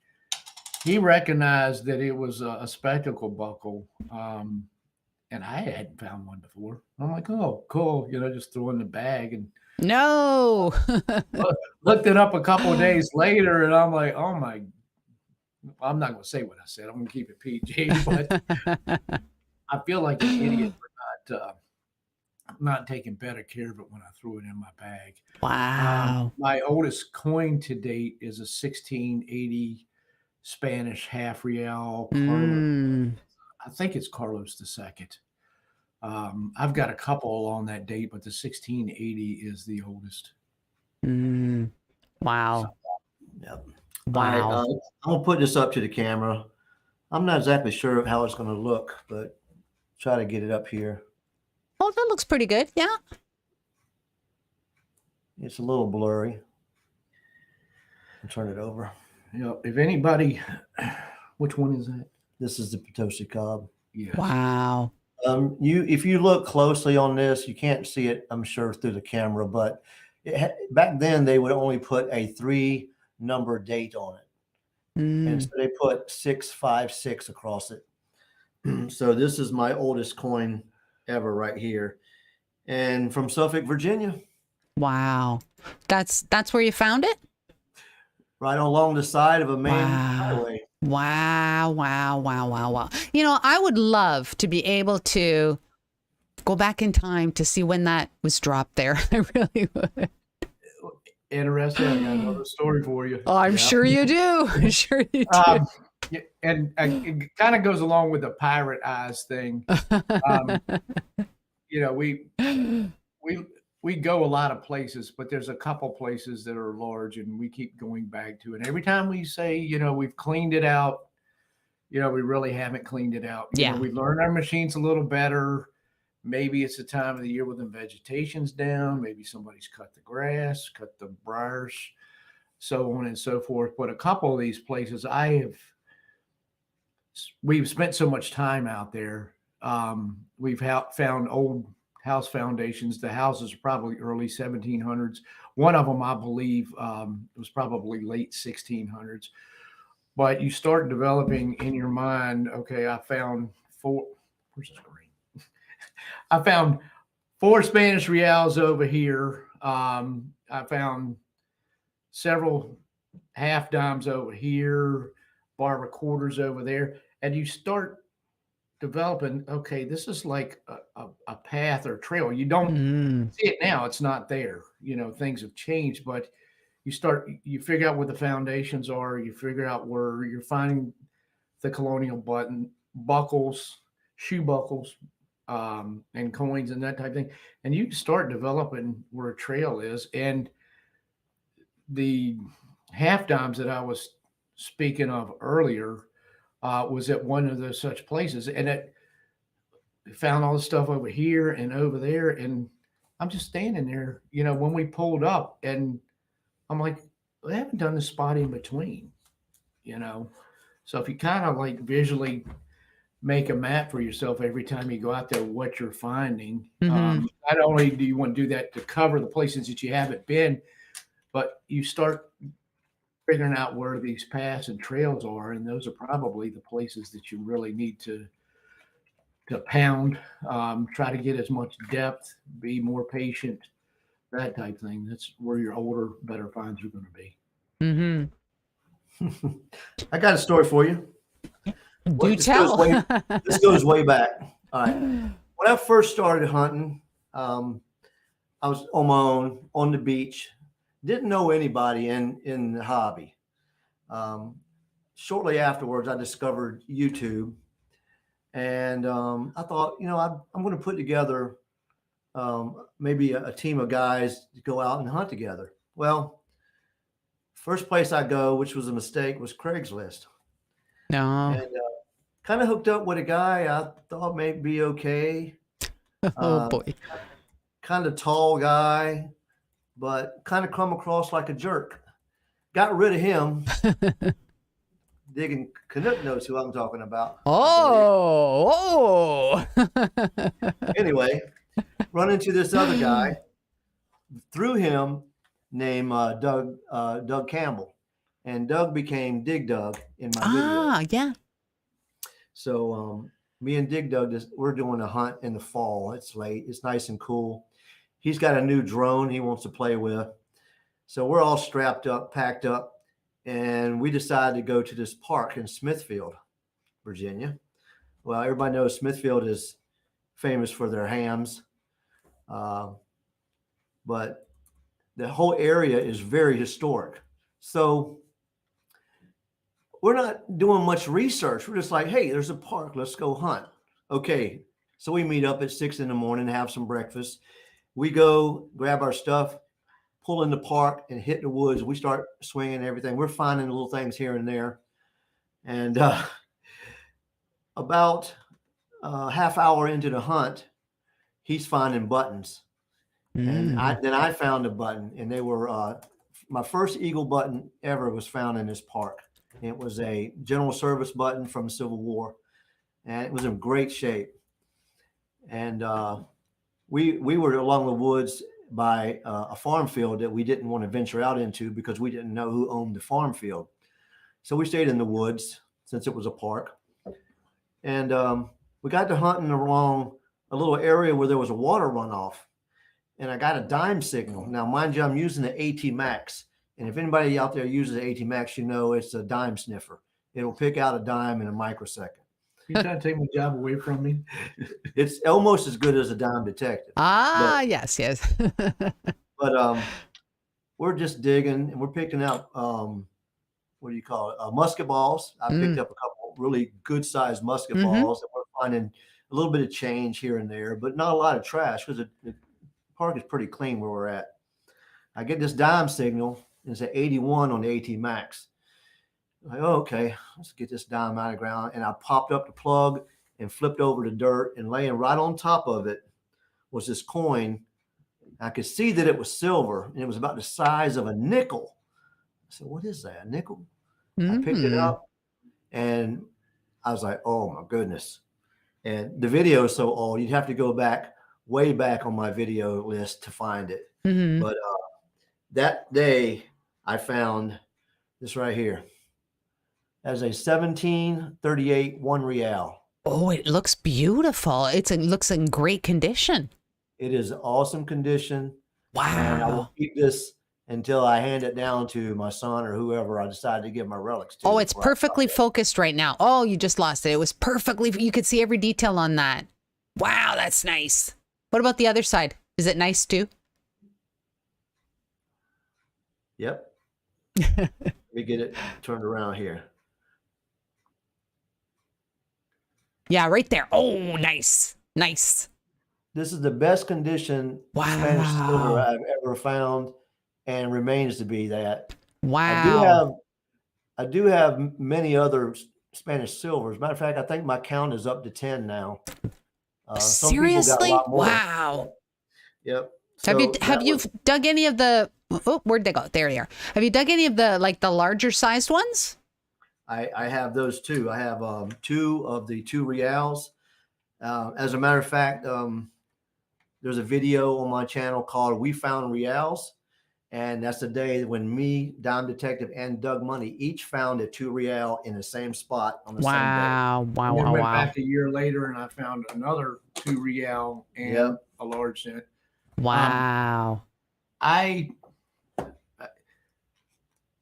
He recognized that it was a spectacle buckle, and I hadn't found one before. I'm like, oh, cool, just throw it in the bag and no. Looked it up a couple of days later, and I'm like, oh my. I'm not going to say what I said. I'm going to keep it PG, but I feel like an idiot for not not taking better care of it when I threw it in my bag. Wow. My oldest coin to date is a 1680 Spanish half real. I think it's Carlos II. I've got a couple on that date, but the 1680 is the oldest. Wow. Yep. Wow. All right, I'm gonna put this up to the camera. I'm not exactly sure how it's gonna look, but try to get it up here. Oh, that looks pretty good. Yeah. It's a little blurry. I'll turn it over. You know, if anybody, which one is that? This is the 𝗕𝗘𝗙𝗦𝗧𝗘. Yes. Wow. If you look closely on this, you can't see it, I'm sure, through the camera, but back then they would only put a 3-number date on it. And so they put 656 across it. So this is my oldest coin ever right here. And from Suffolk, Virginia. Wow. That's where you found it? Right along the side of a main highway. Wow, wow, wow, wow, wow. You know, I would love to be able to go back in time to see when that was dropped there. I really would. Interesting. I got another story for you. Oh, I'm sure you do. I'm sure you do. And it kind of goes along with the pirate eyes thing. You know, we go a lot of places, but there's a couple places that are large and we keep going back to. And every time we say, you know, we've cleaned it out, you know, we really haven't cleaned it out. You know, we learned our machines a little better. Maybe it's the time of the year when the vegetation's down. Maybe somebody's cut the grass, cut the briars, so on and so forth. But a couple of these places we've spent so much time out there. We've found old house foundations. The houses are probably early 1700s. One of them, I believe, was probably late 1600s. But you start developing in your mind, okay, I found where's the screen? I found 4 Spanish reals over here. I found several half dimes over here, bar quarters over there. And you start developing, okay, this is like a path or trail. You don't see it now. It's not there. You know, things have changed, but you figure out where the foundations are. You figure out where you're finding the colonial buckles, shoe buckles, and coins and that type of thing. And you start developing where a trail is. And the half dimes that I was speaking of earlier was at one of those such places. And it found all the stuff over here and over there. And I'm just standing there, you know, when we pulled up and I'm like, they haven't done the spot in between, you know? So if you kind of like visually make a map for yourself every time you go out there, what you're finding. Not only do you want to do that to cover the places that you haven't been, but you start figuring out where these paths and trails are, and those are probably the places that you really need to pound. Try to get as much depth, be more patient, that type of thing. That's where your older, better finds are going to be. I got a story for you. Do tell. This goes way back. All right. When I first started hunting, I was on my own on the beach. Didn't know anybody in the hobby. Shortly afterwards, I discovered YouTube, and I thought, you know, I'm going to put together maybe a team of guys to go out and hunt together. Well, first place I go, which was a mistake, was Craigslist. No. And kind of hooked up with a guy I thought may be okay. Oh boy. Kind of tall guy, but kind of come across like a jerk. Got rid of him. Digging Canuck knows who I'm talking about. Oh. Anyway, run into this other guy through him named Doug Campbell. And Doug became Dig Dug in my video. Yeah. So me and Dig Dug, we're doing a hunt in the fall. It's late. It's nice and cool. He's got a new drone he wants to play with. So we're all strapped up, packed up, and we decided to go to this park in Smithfield, Virginia. Well, everybody knows Smithfield is famous for their hams. But the whole area is very historic. So we're not doing much research. We're just like, hey, there's a park. Let's go hunt. Okay. So we meet up at 6 in the morning, have some breakfast. We go grab our stuff, pull in the park and hit the woods. We start swinging everything. We're finding little things here and there. And about half hour into the hunt, he's finding buttons. And then I found a button, and they were my first eagle button ever was found in this park. It was a general service button from the Civil War, and it was in great shape. And we were along the woods by a farm field that we didn't want to venture out into because we didn't know who owned the farm field. So we stayed in the woods since it was a park. And we got to hunting along a little area where there was a water runoff. And I got a dime signal. Now, mind you, I'm using the 𝗓𝗓𝗡𝗏. And if anybody out there uses the 𝗓𝗓𝗡𝗏, you know it's a dime sniffer. It'll pick out a dime in a microsecond. You trying to take my job away from me? It's almost as good as a dime detective. Yes. But we're just digging and we're picking out, what do you call it? Musket balls. I picked up a couple really good sized musket balls, and we're finding a little bit of change here and there, but not a lot of trash because the park is pretty clean where we're at. I get this dime signal, and it's at 81 on the 𝗓𝗓𝗡𝗏. Like, oh, okay, let's get this dime out of the ground. And I popped up the plug and flipped over the dirt, and laying right on top of it was this coin. I could see that it was silver, and it was about the size of a nickel. I said, what is that, a nickel? I picked it up, and I was like, oh, my goodness. And the video is so old, you'd have to go back, way back on my video list to find it. But that day, I found this right here. As a 1738 𝗓𝗏𝗧𝗏. Oh, it looks beautiful. It looks in great condition. It is awesome condition. Wow. And I will keep this until I hand it down to my son or whoever I decide to give my relics to. Oh, it's perfectly focused right now. Oh, you just lost it. It was perfectly, you could see every detail on that. Wow, that's nice. What about the other side? Is it nice too? Yep. Let me get it turned around here. Yeah, right there. Oh, nice. Nice. This is the best condition Spanish silver I've ever found, and remains to be that. Wow. I do have many other Spanish silvers. Matter of fact, I think my count is up to 10 now. Seriously? Wow. Yep. Have you dug any of the, oh, where'd they go? There they are. Have you dug any of the, like the larger sized ones? I have those too. I have 2 of the 𝗕𝗓𝗏𝗧𝗏. As a matter of fact, there's a video on my channel called We Found Reals. And that's the day when me, Dime Detective, and Doug Money each found a 𝗕𝗓𝗏𝗧𝗏 in the same spot on the same day. Wow. And then went back a year later and I found another 𝗕𝗓𝗏𝗧𝗏 and a large cent. Wow.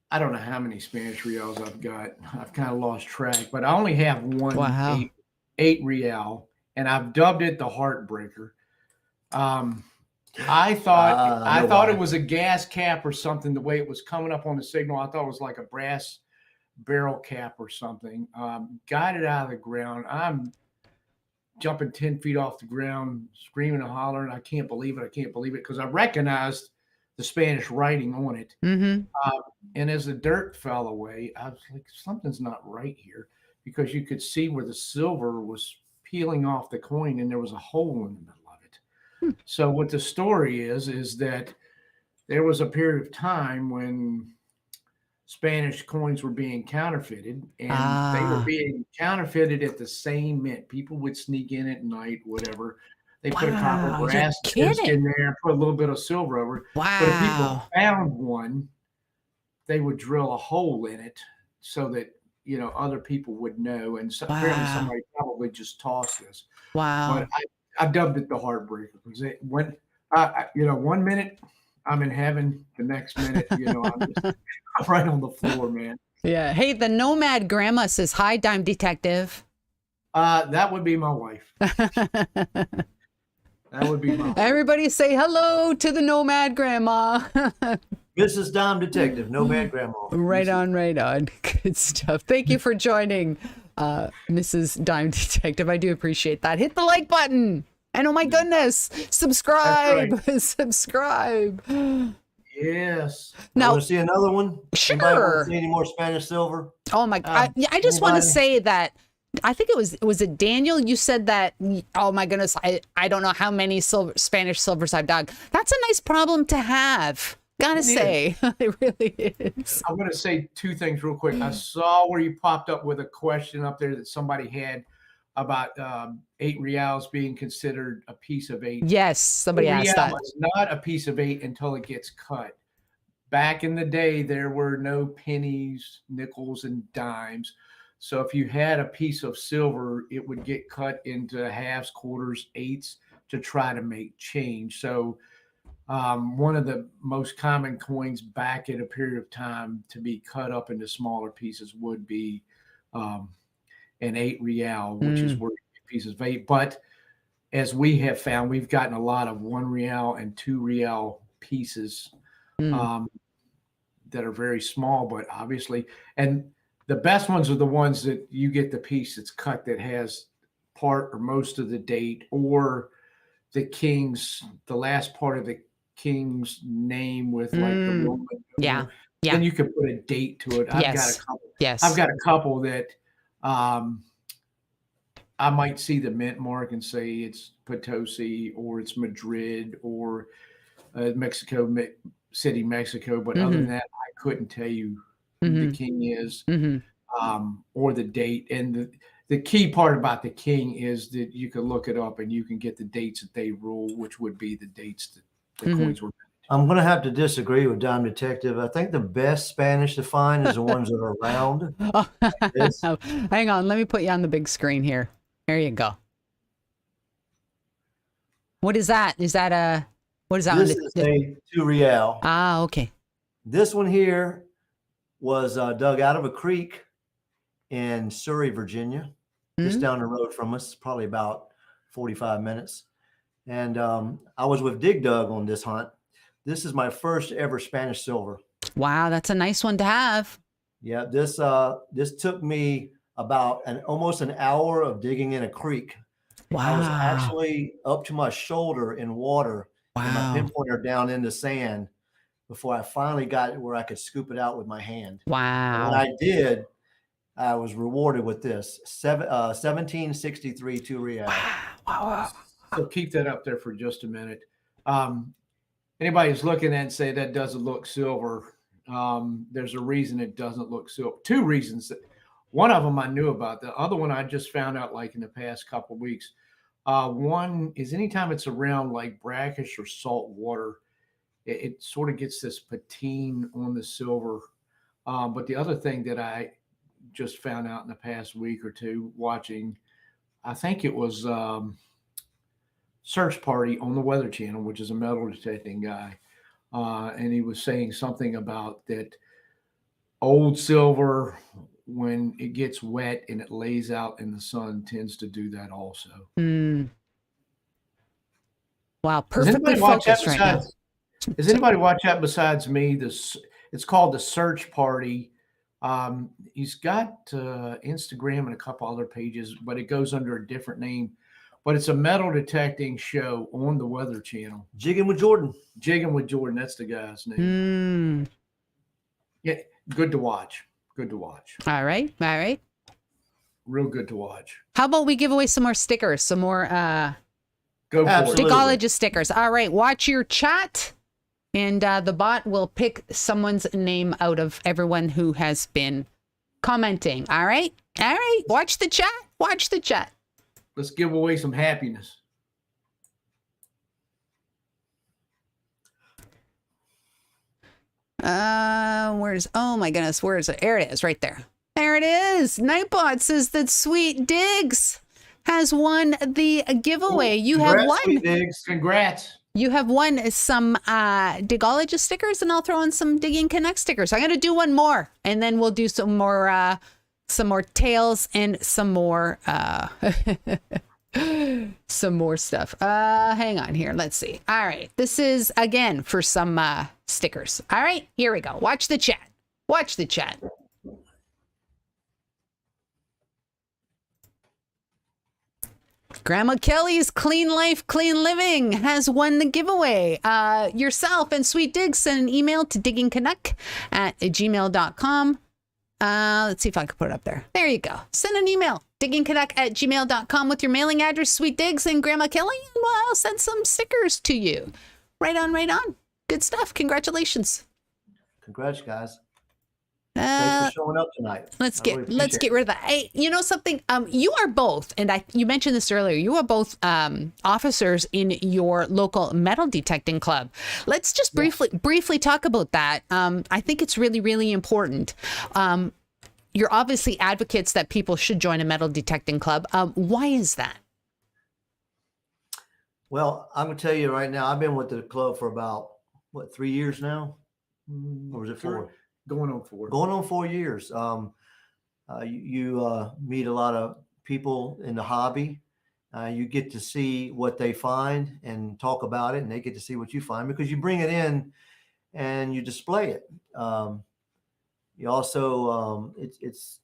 I don't know how many Spanish reals I've got. I've kind of lost track, but I only have one 8 real, and I've dubbed it the Heartbreaker. I thought it was a gas cap or something. The way it was coming up on the signal, I thought it was like a brass barrel cap or something. Got it out of the ground. I'm jumping 10 feet off the ground, screaming and hollering. I can't believe it. I can't believe it, because I recognized the Spanish writing on it. And as the dirt fell away, I was like, something's not right here, because you could see where the silver was peeling off the coin and there was a hole in the middle of it. So what the story is that there was a period of time when Spanish coins were being counterfeited, and they were being counterfeited at the same mint. People would sneak in at night, whatever. They put a copper brass disc in there and put a little bit of silver over it. But if people found one, they would drill a hole in it so that, you know, other people would know. And so apparently somebody probably just tossed this. But I dubbed it the Heartbreaker, because it went, you know, 1 minute I'm in heaven, the next minute, you know, I'm right on the floor, man. Yeah. Hey, the Nomad Grandma says, hi, Dime Detective. That would be my wife. That would be my Everybody say hello to the Nomad Grandma. Mrs. Dime Detective, Nomad Grandma. Right on, right on. Good stuff. Thank you for joining, Mrs. Dime Detective. I do appreciate that. Hit the like button. And oh my goodness, subscribe. Subscribe. Yes. Now, Want to see another one? Sure. Anybody want to see any more Spanish silver? oh my God. I just want to anybody? say that I think was it Daniel? You said that, oh my goodness, I don't know how many Spanish silvers I've dug. That's a nice problem to have. Gotta say, it really is. I'm going to say two things real quick. I saw where you popped up with a question up there that somebody had about 8 reals being considered a piece of 8. Yes, somebody asked that. It's not a piece of 8 until it gets cut. Back in the day, there were no pennies, nickels, and dimes. So if you had a piece of silver, it would get cut into halves, quarters, eighths to try to make change. So one of the most common coins back at a period of time to be cut up into smaller pieces would be an 8 real, which is worth pieces of 8. But as we have found, we've gotten a lot of 1 real and 2 real pieces that are very small, but obviously, and the best ones are the ones that you get the piece that's cut that has part or most of the date, or the last part of the king's name with like the Roman numeral. Yeah. Then you can put a date to it. I've got a couple. Yes. I've got a couple that I might see the mint mark and say it's Potosi or it's Madrid or Mexico City, Mexico. But other than that, I couldn't tell you who the king is or the date. And the key part about the king is that you can look it up and you can get the dates that they rule, which would be the dates that the coins were. I'm going to have to disagree with Dime Detective. I think the best Spanish to find is the ones that are round. Like this. Hang on, let me put you on the big screen here. There you go. What is that? Is that what is that? This is a 2 real. Ah, okay. This one here was dug out of a creek in Surrey, Virginia, just down the road from us, probably about 45 minutes. And I was with Dig Dug on this hunt. This is my first ever Spanish silver. Wow, that's a nice one to have. Yeah, this took me about almost an hour of digging in a creek. Wow. I was actually up to my shoulder in water and my pinpointer down in the sand before I finally got it where I could scoop it out with my hand. Wow. And when I did, I was rewarded with this 1763 2 real. Wow. So keep that up there for just a minute. Anybody who's looking at it and say that doesn't look silver, there's a reason it doesn't look silver. 2 reasons. One of them I knew about. The other one I just found out like in the past couple of weeks. One is anytime it's around like brackish or salt water, it sort of gets this patine on the silver. But the other thing that I just found out in the past week or two watching, I think it was Search Party on the Weather Channel, which is a metal detecting guy. And he was saying something about that old silver, when it gets wet and it lays out in the sun, tends to do that also. Wow, perfectly focused right now. Does anybody watch that besides me? It's called the Search Party. He's got Instagram and a couple other pages, but it goes under a different name. But it's a metal detecting show on the Weather Channel. Jigging with Jordan. Jigging with Jordan. That's the guy's name. Yeah, good to watch. Good to watch. All right. Real good to watch. How about we give away some more stickers, some more Go for it. Digologist stickers. All right, watch your chat, and the bot will pick someone's name out of everyone who has been commenting. All right. Watch the chat. Let's give away some happiness. Oh my goodness, where is it? There it is, right there. There it is. Nightbot says that Sweet Diggs has won the giveaway. You have won. Sweet Diggs. Congrats. You have won some Digologist stickers, and I'll throw in some Digging Canuck stickers. I'm gonna do one more, and then we'll do some more tails and some more Some more stuff. Hang on here. Let's see. All right. This is again for some stickers. All right, here we go. Watch the chat. Watch the chat. Grandma Kelly's Clean Life, Clean Living has won the giveaway. Yourself and Sweet Diggs send an email to diggingcanuck@gmail.com. Let's see if I can put it up there. There you go. Send an email, diggingcanuck@gmail.com with your mailing address, Sweet Diggs and Grandma Kelly, and I'll send some stickers to you. Right on, right on. Good stuff. Congratulations. Congrats, guys. Thanks for showing up tonight. Let's get rid of that. Hey, you know something? You are both, and you mentioned this earlier. You are both officers in your local metal detecting club. Let's just briefly talk about that. I think it's really, really important. You're obviously advocates that people should join a metal detecting club. Why is that? Well, I'm gonna tell you right now. I've been with the club for about 3 years now, or was it 4? Going on 4. Going on 4 years. You meet a lot of people in the hobby. You get to see what they find and talk about it, and they get to see what you find because you bring it in and you display it. You also, it's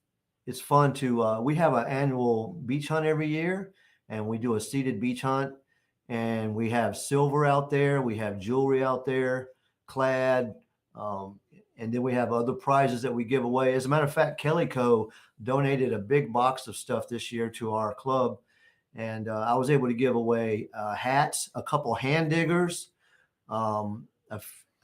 fun to. We have an annual beach hunt every year, and we do a seated beach hunt, and we have silver out there, we have jewelry out there, clad. And then we have other prizes that we give away. As a matter of fact, 𝗘𝗘𝗦𝗧𝗘 donated a big box of stuff this year to our club. And I was able to give away hats, a couple hand diggers. I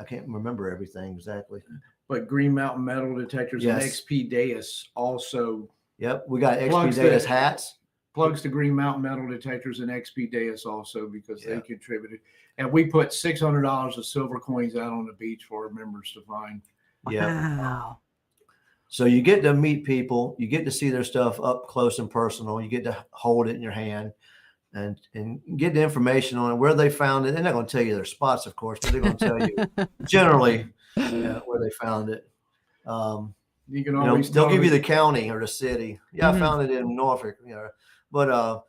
can't remember everything exactly. But Green Mountain Metal Detectors and 𝗕𝗘𝗙𝗚𝗓𝗡 also. Yep, we got 𝗕𝗘𝗙𝗚𝗓𝗡 hats. Plugs to Green Mountain Metal Detectors and 𝗕𝗘𝗙𝗚𝗓𝗡 also because they contributed. And we put $600 of silver coins out on the beach for our members to find. Yeah. Wow. So you get to meet people, you get to see their stuff up close and personal. You get to hold it in your hand and get the information on it, where they found it. They're not going to tell you their spots, of course, but they're going to tell you generally where they found it. You can always they'll give you the county or the city. Yeah, I found it in Norfolk. But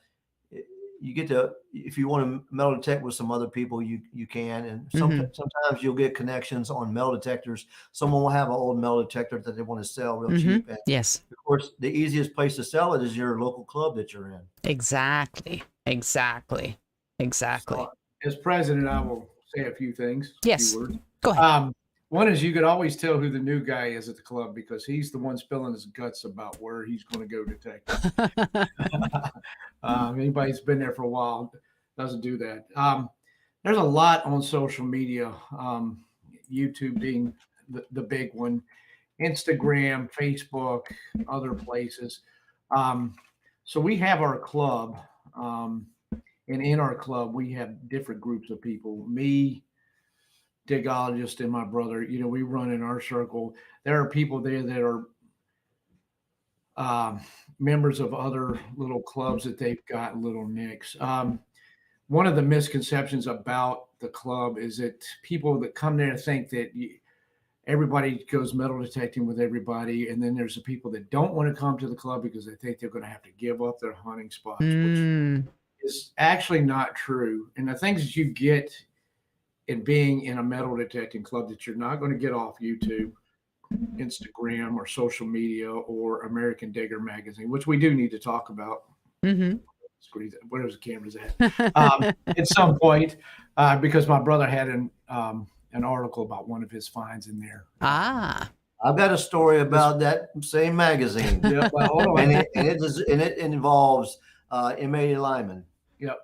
you get to, if you want to metal detect with some other people, you can. And sometimes you'll get connections on metal detectors. Someone will have an old metal detector that they want to sell real cheap. And yes. Of course, the easiest place to sell it is your local club that you're in. Exactly. So, as president, I will say a few things. Yes. Few words. Go ahead. One is you could always tell who the new guy is at the club because he's the one spilling his guts about where he's going to go detect. Anybody who's been there for a while doesn't do that. There's a lot on social media, YouTube being the big one, Instagram, Facebook, other places. So we have our club, and in our club, we have different groups of people. Me, Digologist, and my brother, we run in our circle. There are people there that are members of other little clubs that they've got, little nicks. One of the misconceptions about the club is that people that come there think that everybody goes metal detecting with everybody, and then there's the people that don't want to come to the club because they think they're going to have to give up their hunting spots, which is actually not true. And the things that you get in being in a metal detecting club that you're not going to get off YouTube, Instagram, or social media, or American Digger magazine, which we do need to talk about. Where's the cameras at? At some point, because my brother had an article about one of his finds in there. I've got a story about that same magazine. and it involves M.A. Lyman. Yep.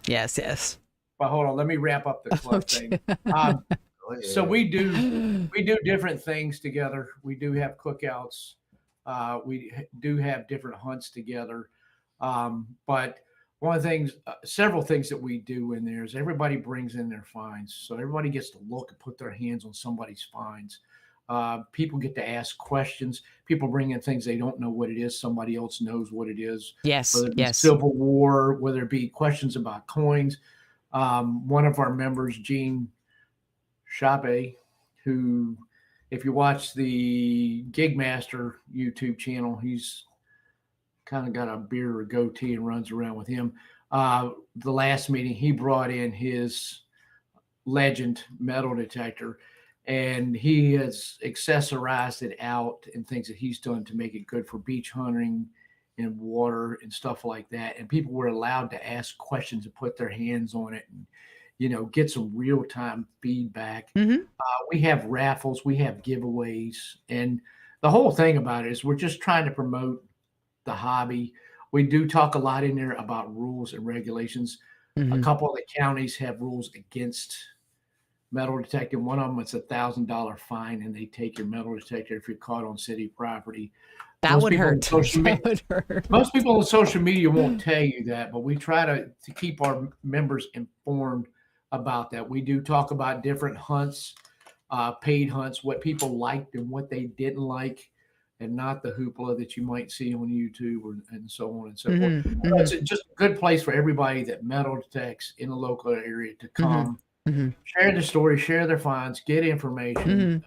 Yes. But hold on, let me wrap up the club thing. So we do different things together. We do have cookouts. We do have different hunts together. But one of the things, several things that we do in there is everybody brings in their finds. So everybody gets to look and put their hands on somebody's finds. People get to ask questions. People bring in things they don't know what it is. Somebody else knows what it is. Yes. Whether it be Civil War, whether it be questions about coins. One of our members, 𝗕𝗘𝗖𝗢𝗠𝗘, who, if you watch the Gigmaster YouTube channel, he's kind of got a beard or goatee and runs around with him. The last meeting, he brought in his legend metal detector, and he has accessorized it out and things that he's done to make it good for beach hunting and water and stuff like that. And people were allowed to ask questions and put their hands on it and, get some real-time feedback. We have raffles, we have giveaways, and the whole thing about it is we're just trying to promote the hobby. We do talk a lot in there about rules and regulations. A couple of the counties have rules against metal detecting. One of them is $1,000 fine, and they take your metal detector if you're caught on city property. That would hurt. That would hurt. Most people on social media won't tell you that, but we try to keep our members informed about that. We do talk about different hunts, paid hunts, what people liked and what they didn't like, and not the hoopla that you might see on YouTube and so on and so forth. So it's just a good place for everybody that metal detects in the local area to come, share their story, share their finds, get information,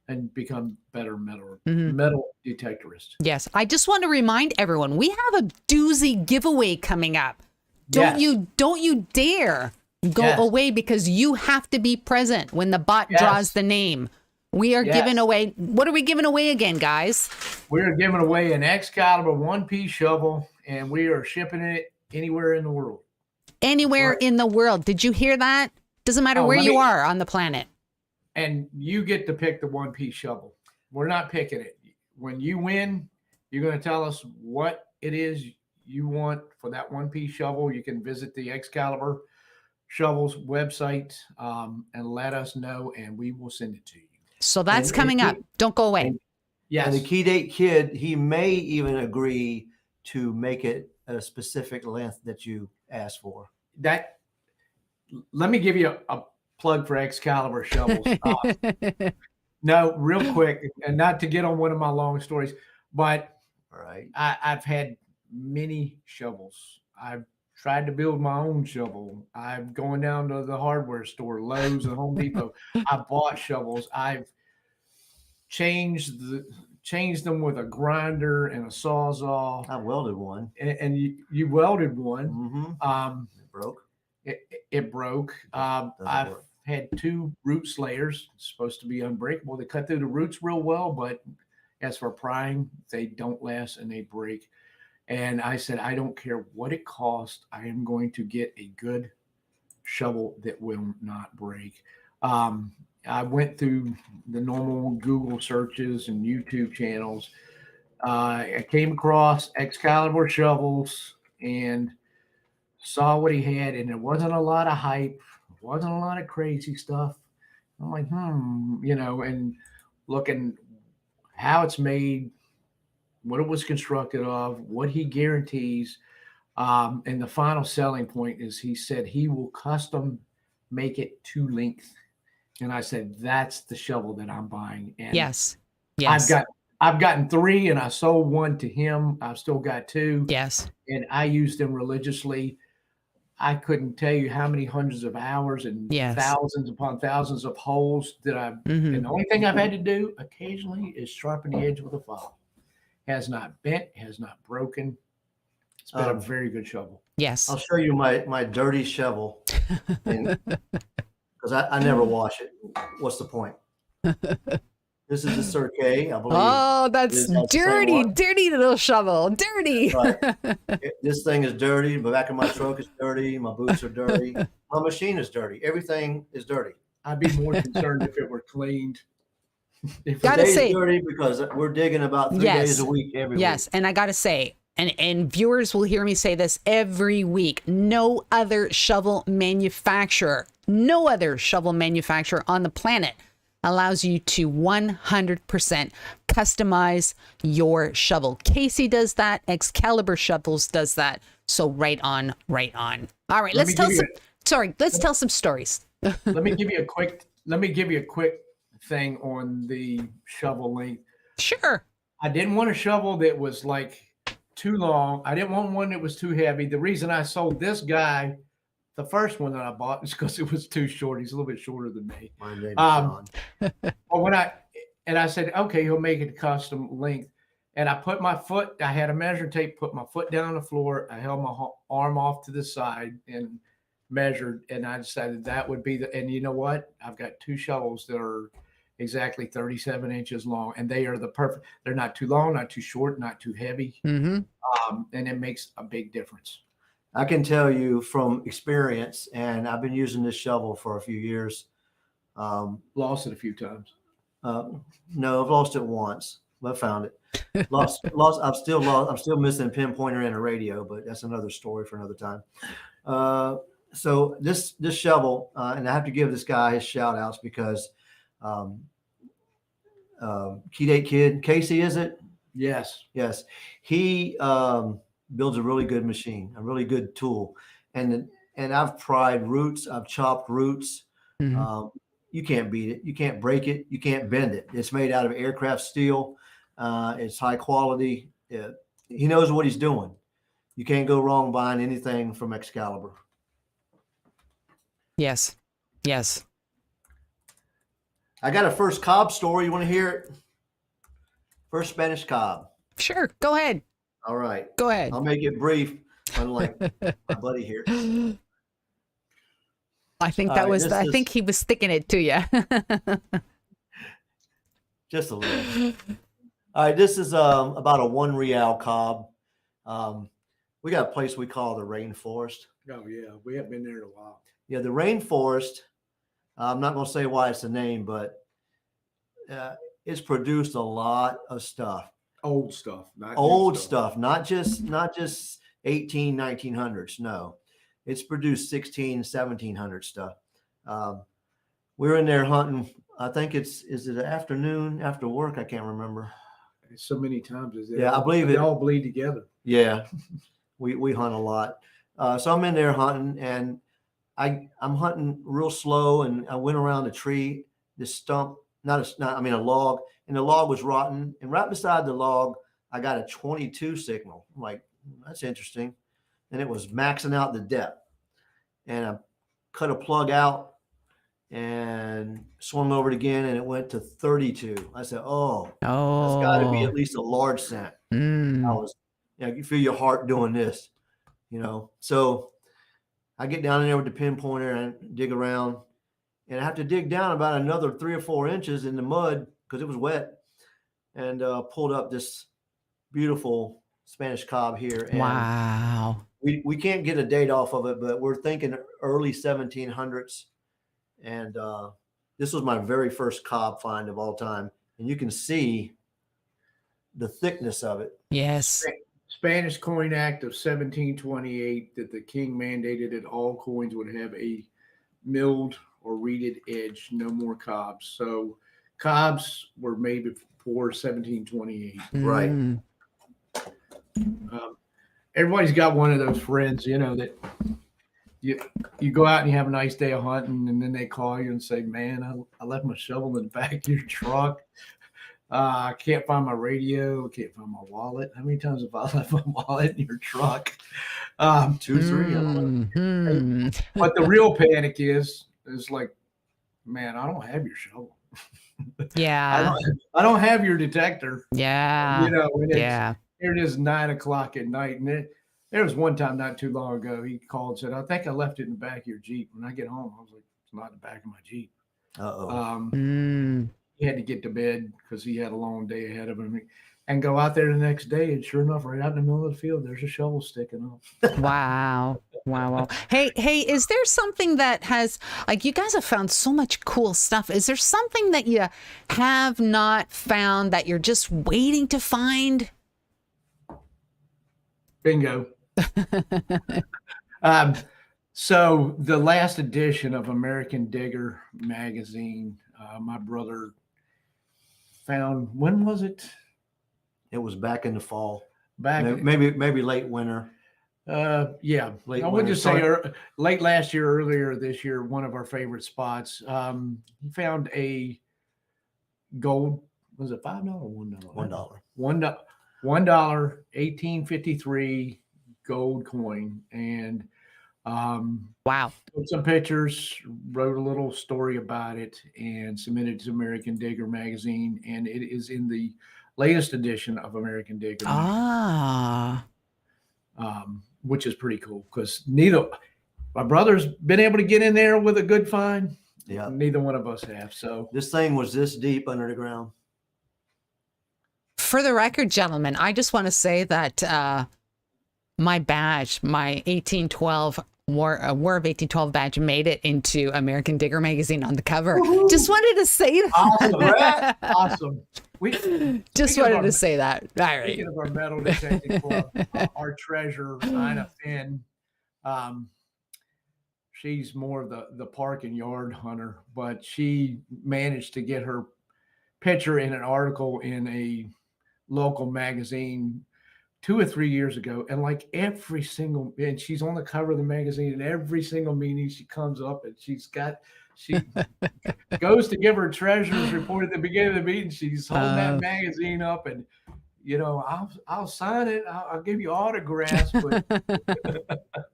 and become better metal detectorists. Yes. I just want to remind everyone, we have a doozy giveaway coming up. Don't you dare go away, because you have to be present when the bot draws the name. We are giving away, what are we giving away again, guys? We are giving away an 𝗙𝗚𝗚𝗚 one-piece shovel, and we are shipping it anywhere in the world. Anywhere in the world. Did you hear that? Doesn't matter where you are on the planet. And you get to pick the one-piece shovel. We're not picking it. When you win, you're going to tell us what it is you want for that one-piece shovel. You can visit the 𝗙𝗚𝗚𝗚 Shovels website and let us know, and we will send it to you. So that's coming up. Don't go away. Yes. And the 𝗘𝗘𝗧𝗏, he may even agree to make it a specific length that you ask for. Let me give you a plug for 𝗙𝗚𝗚𝗚 shovels. No, real quick, and not to get on one of my long stories, but I've had many shovels. I've tried to build my own shovel. I'm going down to the hardware store, Lowe's and Home Depot. I bought shovels. I've changed them with a grinder and a sawzall. I welded one. And you welded one. It broke. It broke. I've had 2 root slayers, supposed to be unbreakable. They cut through the roots real well, but as for prying, they don't last and they break. And I said, I don't care what it costs. I am going to get a good shovel that will not break. I went through the normal Google searches and YouTube channels. I came across 𝗙𝗚𝗚𝗚𝗚 shovels and saw what he had, and there wasn't a lot of hype. Wasn't a lot of crazy stuff. I'm like, and looking how it's made, what it was constructed of, what he guarantees. And the final selling point is he said he will custom make it to length. And I said, that's the shovel that I'm buying. And yes. I've gotten 3 and I sold 1 to him. I've still got 2. Yes. And I use them religiously. I couldn't tell you how many hundreds of hours and thousands upon thousands of holes that I've, and the only thing I've had to do occasionally is sharpen the edge with a file. Has not bent, has not broken. It's been a very good shovel. Yes. I'll show you my dirty shovel, because I never wash it. What's the point? This is a 𝗕𝗘𝗧𝗏, I believe. Oh, that's dirty little shovel. Dirty. Right. This thing is dirty. The back of my truck is dirty. My boots are dirty. My machine is dirty. Everything is dirty. I'd be more concerned if it were cleaned. Gotta say, dirty, because we're digging about 3 days a week every week. Yes, and I gotta say, and viewers will hear me say this every week, no other shovel manufacturer on the planet allows you to 100% customize your shovel. Casey does that. 𝗙𝗚𝗚𝗚𝗏 Shovels does that. So right on. All right, let's tell some stories. Let me give you a quick thing on the shovel length. Sure. I didn't want a shovel that was like too long. I didn't want one that was too heavy. The reason I sold this guy, the first one that I bought, is because it was too short. He's a little bit shorter than me. My name is John. But I said, okay, he'll make it custom length. And I put my foot, I had a measuring tape, put my foot down on the floor. I held my arm off to the side and measured. And I decided that would be and you know what? I've got 2 shovels that are exactly 37 inches long, and they are the perfect. They're not too long, not too short, not too heavy. Mm-hmm. And it makes a big difference. I can tell you from experience, and I've been using this shovel for a few years. Lost it a few times. No, I've lost it once, but I found it. Lost. I'm still lost. I'm still missing a pinpointer and a radio, but that's another story for another time. So this shovel, and I have to give this guy his shout outs because 𝗕𝗘𝗥𝗏𝗧𝗘, Casey, is it? Yes. Yes. He builds a really good machine, a really good tool. And I've pried roots. I've chopped roots. Mm-hmm. You can't beat it. You can't break it. You can't bend it. It's made out of aircraft steel. It's high quality. He knows what he's doing. You can't go wrong buying anything from Excalibur. Yes. Yes. I got a first cob story. You want to hear it? First Spanish cob. Sure. Go ahead. All right. Go ahead. I'll make it brief, unlike my buddy here. I think All that right, was, I think he was sticking it to you. Just a little. All right. This is about a $1 cob. We got a place we call the rainforest. Oh, yeah. We haven't been there in a while. Yeah, the rainforest. I'm not going to say why it's the name, but it's produced a lot of stuff. Old stuff. Not Old stuff, not just 1900s. No, it's produced 1700 stuff. We're in there hunting. I think is it afternoon after work? I can't remember. So many times. I believe they all bleed together. Yeah, we hunt a lot. So I'm in there hunting, and I'm hunting real slow, and I went around a tree, this stump, a log, and the log was rotten. And right beside the log, I got a 22 signal. I'm like, that's interesting. And it was maxing out the depth. And I cut a plug out and swung over it again, and it went to 32. I said, oh, that's got to be at least a large scent. I was, you feel your heart doing this, So I get down in there with the pinpointer and dig around, and I have to dig down about another 3 or 4 inches in the mud because it was wet, and pulled up this beautiful Spanish cob here. And wow. We can't get a date off of it, but we're thinking early 1700s. And this was my very first cob find of all time. And you can see the thickness of it. Yes. Spanish Coin Act of 1728 that the king mandated that all coins would have a milled or reeded edge, no more cobs. So cobs were made before 1728. Right. Everybody's got one of those friends, that you go out and you have a nice day of hunting, and then they call you and say, man, I left my shovel in the back of your truck. I can't find my radio. Can't find my wallet. How many times have I left my wallet in your truck? 2, 3. But the real panic is like, man, I don't have your shovel. Yeah. I don't have your detector. Yeah. And here it is 9 o'clock at night. And there was one time not too long ago, he called and said, I think I left it in the back of your Jeep. When I get home, I was like, it's not in the back of my Jeep. He had to get to bed because he had a long day ahead of him, and go out there the next day. And sure enough, right out in the middle of the field, there's a shovel sticking up. Wow. Hey, is there something that has, like, you guys have found so much cool stuff. Is there something that you have not found that you're just waiting to find? Bingo. So the last edition of American Digger magazine, my brother found, when was it? It was back in the fall. Maybe late winter. Yeah. Late I would just say late last year, earlier this year, one of our favorite spots. He found a gold, was it $5 or $1? $1. $1, 1853 gold coin. And wow. took some pictures, wrote a little story about it, and submitted to American Digger magazine. And it is in the latest edition of American Digger, which is pretty cool because my brother's been able to get in there with a good find. Yeah. Neither one of us have. So this thing was this deep under the ground. For the record, gentlemen, I just want to say that my badge, my 1812 War of 1812 badge, made it into American Digger magazine on the cover. Woo-hoo. Just wanted to say that. Awesome. Just wanted to say that. All right. Speaking of our Metal Detecting Club, our treasure, 𝗓𝗓𝗓𝗓, she's more of the park and yard hunter, but she managed to get her picture in an article in a local magazine 2 or 3 years ago, and like and she's on the cover of the magazine, and every single meeting she comes up and she goes to give her treasures report at the beginning of the meeting. She's holding that magazine up, and I'll sign it. I'll give you autographs. But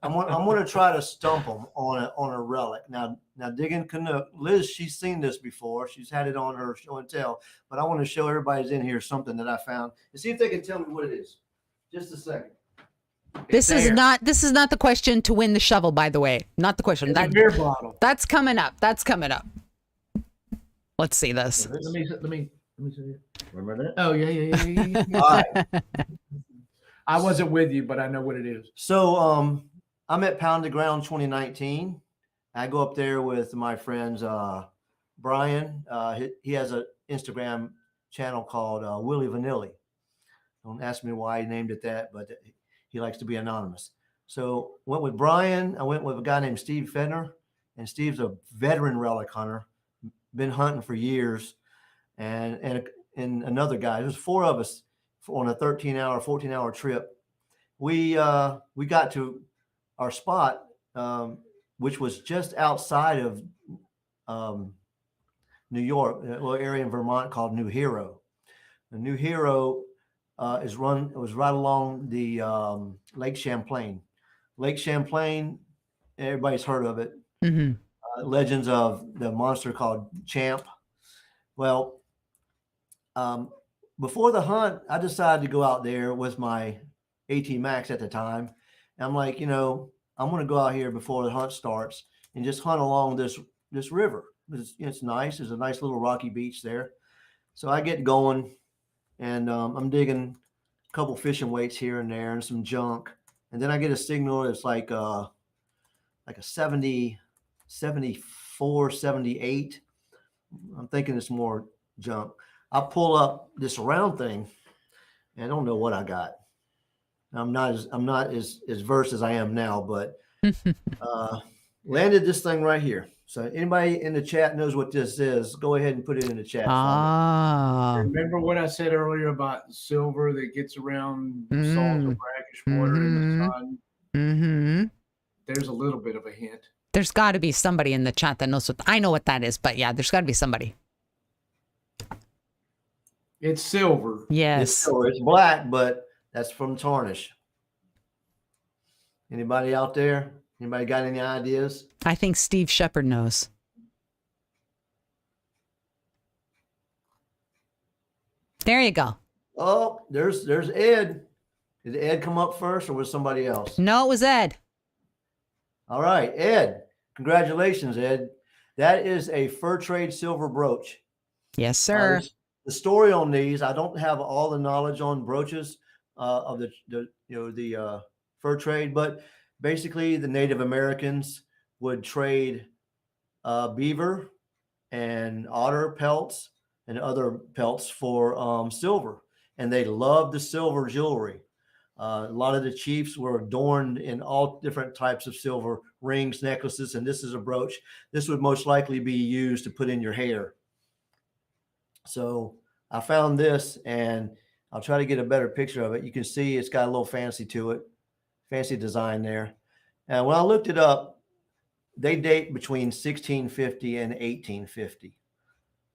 I'm going to try to stump them on a relic. Now digging Canuck, Liz, she's seen this before. She's had it on her show and tell. But I want to show everybody's in here something that I found and see if they can tell me what it is. Just a second. This is not the question to win the shovel, by the way. Not the question. It's a beer bottle. That's coming up. Let's see this. Let me see it. Remember that? Oh yeah. All right. I wasn't with you, but I know what it is. So I'm at Pound the Ground 2019. I go up there with my friends Brian. He has an Instagram channel called Willie Vanilli. Don't ask me why he named it that, but he likes to be anonymous. So went with Brian. I went with a guy named Steve Fedner, and Steve's a veteran relic hunter, been hunting for years, and another guy. There's 4 of us on a 14-hour trip. We got to our spot, which was just outside of New York, a little area in Vermont called New Hero. The New Hero it was right along the Lake Champlain. Lake Champlain, everybody's heard of it. Mm-hmm. Legends of the monster called Champ. Well, before the hunt, I decided to go out there with my AT Max at the time. And I'm like, I'm going to go out here before the hunt starts and just hunt along this river. It's nice. There's a nice little rocky beach there. So I get going. And I'm digging a couple fishing weights here and there and some junk. And then I get a signal that's like a 70, 74, 78. I'm thinking it's more junk. I pull up this round thing and I don't know what I got. I'm not as versed as I am now, but landed this thing right here. So anybody in the chat knows what this is, go ahead and put it in the chat. Remember what I said earlier about silver that gets around salt or brackish water in the sun? Mm-hmm. There's a little bit of a hint. There's got to be somebody in the chat that knows I know what that is, but yeah, there's got to be somebody. It's silver. Yes. It's silver. It's black, but that's from tarnish. Anybody out there? Anybody got any ideas? I think Steve Shepard knows. There you go. Oh, there's Ed. Did Ed come up first or was somebody else? No, it was Ed. All right, Ed. Congratulations, Ed. That is a fur trade silver brooch. Yes, sir. The story on these, I don't have all the knowledge on brooches of the fur trade, but basically the Native Americans would trade beaver and otter pelts and other pelts for silver, and they loved the silver jewelry. A lot of the chiefs were adorned in all different types of silver rings, necklaces, and this is a brooch. This would most likely be used to put in your hair. So I found this, and I'll try to get a better picture of it. You can see it's got a little fancy to it, fancy design there. And when I looked it up, they date between 1650 and 1850.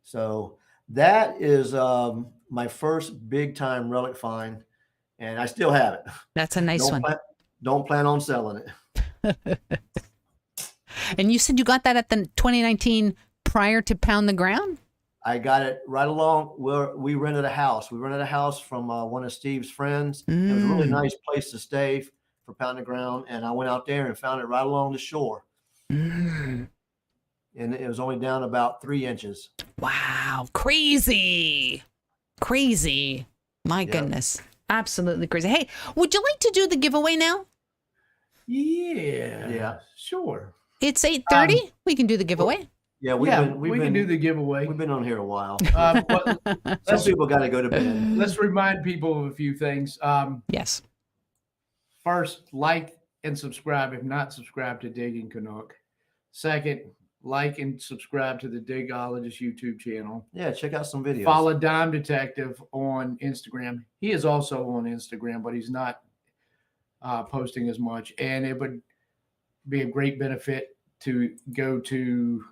So that is my first big time relic find, and I still have it. That's a nice one. Don't plan on selling it. And you said you got that at the 2019 prior to Pound the Ground? I got it right along where we rented a house. We rented a house from one of Steve's friends. It was a really nice place to stay for pound of ground. And I went out there and found it right along the shore. And it was only down about 3 inches. Wow. Crazy. Crazy. My goodness. Absolutely crazy. Hey, would you like to do the giveaway now? Yeah. Sure. It's 8:30. We can do the giveaway. Yeah, We can do the giveaway. We've been on here a while. But Some people got to go to bed. let's remind people of a few things. Yes. First, like and subscribe if not subscribed to Digging Canuck. Second, like and subscribe to the Digologist YouTube channel. Yeah, check out some videos. Follow Dime Detective on Instagram. He is also on Instagram, but he's not posting as much. And it would be a great benefit to go to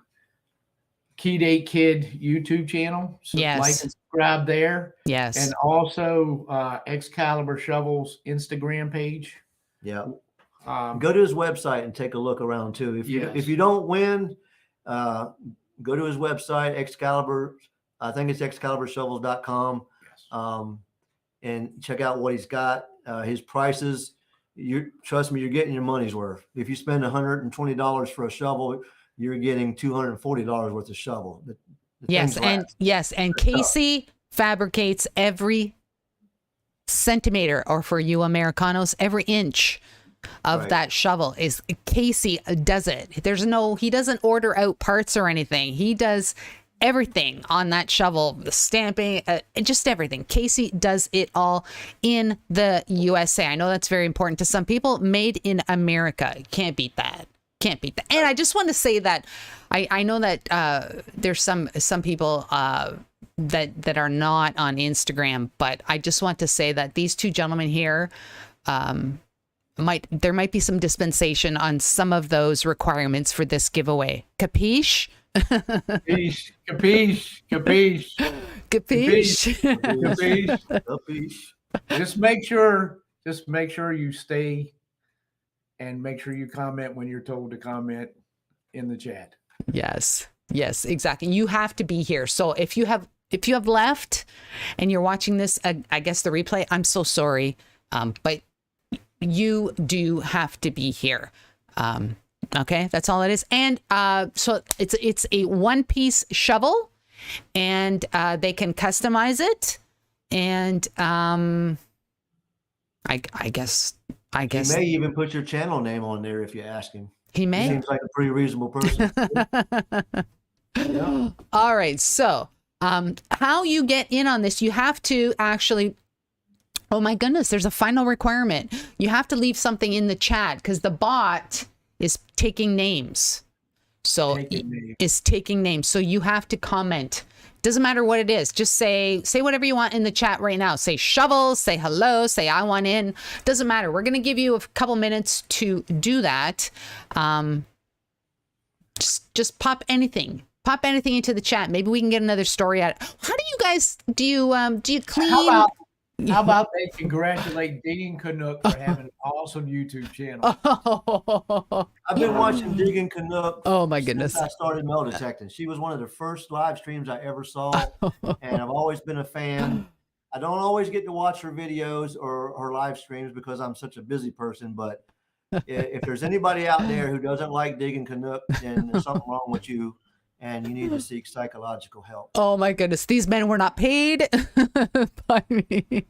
𝗕𝗘𝗦𝗧𝗘 YouTube channel. So Yes. like and subscribe there. Yes. And also 𝗓𝗏𝗪𝗍𝑒𝑙's Instagram page. Yeah. Go to his website and take a look around too. If you don't win, go to his website, 𝗓𝗏𝗪𝗍𝗍𝗘. I think it's 𝗓𝗏𝗪shovels.com. Yes. And check out what he's got. His prices. Trust me, you're getting your money's worth. If you spend $120 for a shovel, you're getting $240 worth of shovel. Yes, and Casey fabricates every centimeter, or for you Americanos, every inch of that shovel. Is Casey does it. He doesn't order out parts or anything. He does everything on that shovel, the stamping, just everything. Casey does it all in the USA. I know that's very important to some people. Made in America. Can't beat that. Can't beat that. And I just want to say that I know that there's some people that are not on Instagram, but I just want to say that these two gentlemen here, there might be some dispensation on some of those requirements for this giveaway. Capiche? Capiche, capiche, capiche, Capiche. Capiche. Just make sure you stay and make sure you comment when you're told to comment in the chat. Yes, exactly. You have to be here. So if you have left and you're watching this, I guess the replay, I'm so sorry. But you do have to be here. Okay, that's all it is. And so it's a one-piece shovel, and they can customize it. And I guess He may even put your channel name on there if you ask him. He may. He seems like a pretty reasonable person. Yeah. All right. So how you get in on this, you have to actually, oh my goodness, there's a final requirement. You have to leave something in the chat because the bot is taking names. So it's taking names. So you have to comment. Doesn't matter what it is. Just say whatever you want in the chat right now. Say shovel, say hello, say I want in. Doesn't matter. We're going to give you a couple minutes to do that. Just pop anything. Pop anything into the chat. Maybe we can get another story out. How do you guys do you clean? How about they congratulate Digging Canuck for having an awesome YouTube channel? I've been watching Digging Canuck. Oh my goodness! Since I started metal detecting. She was one of the first live streams I ever saw, and I've always been a fan. I don't always get to watch her videos or her live streams because I'm such a busy person. But if there's anybody out there who doesn't like Digging Canuck, then there's something wrong with you. And you need to seek psychological help. Oh my goodness. These men were not paid by me.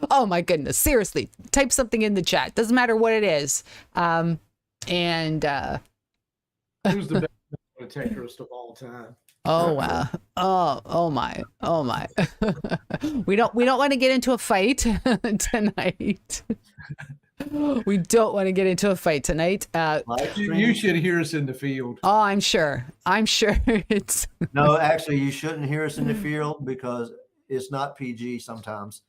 Oh my goodness. Seriously. Type something in the chat. Doesn't matter what it is. Who's the best detectorist of all time? Oh wow. Oh my. We don't want to get into a fight tonight. We don't want to get into a fight tonight. You should hear us in the field. Oh, I'm sure it's. No, actually, you shouldn't hear us in the field because it's not PG sometimes.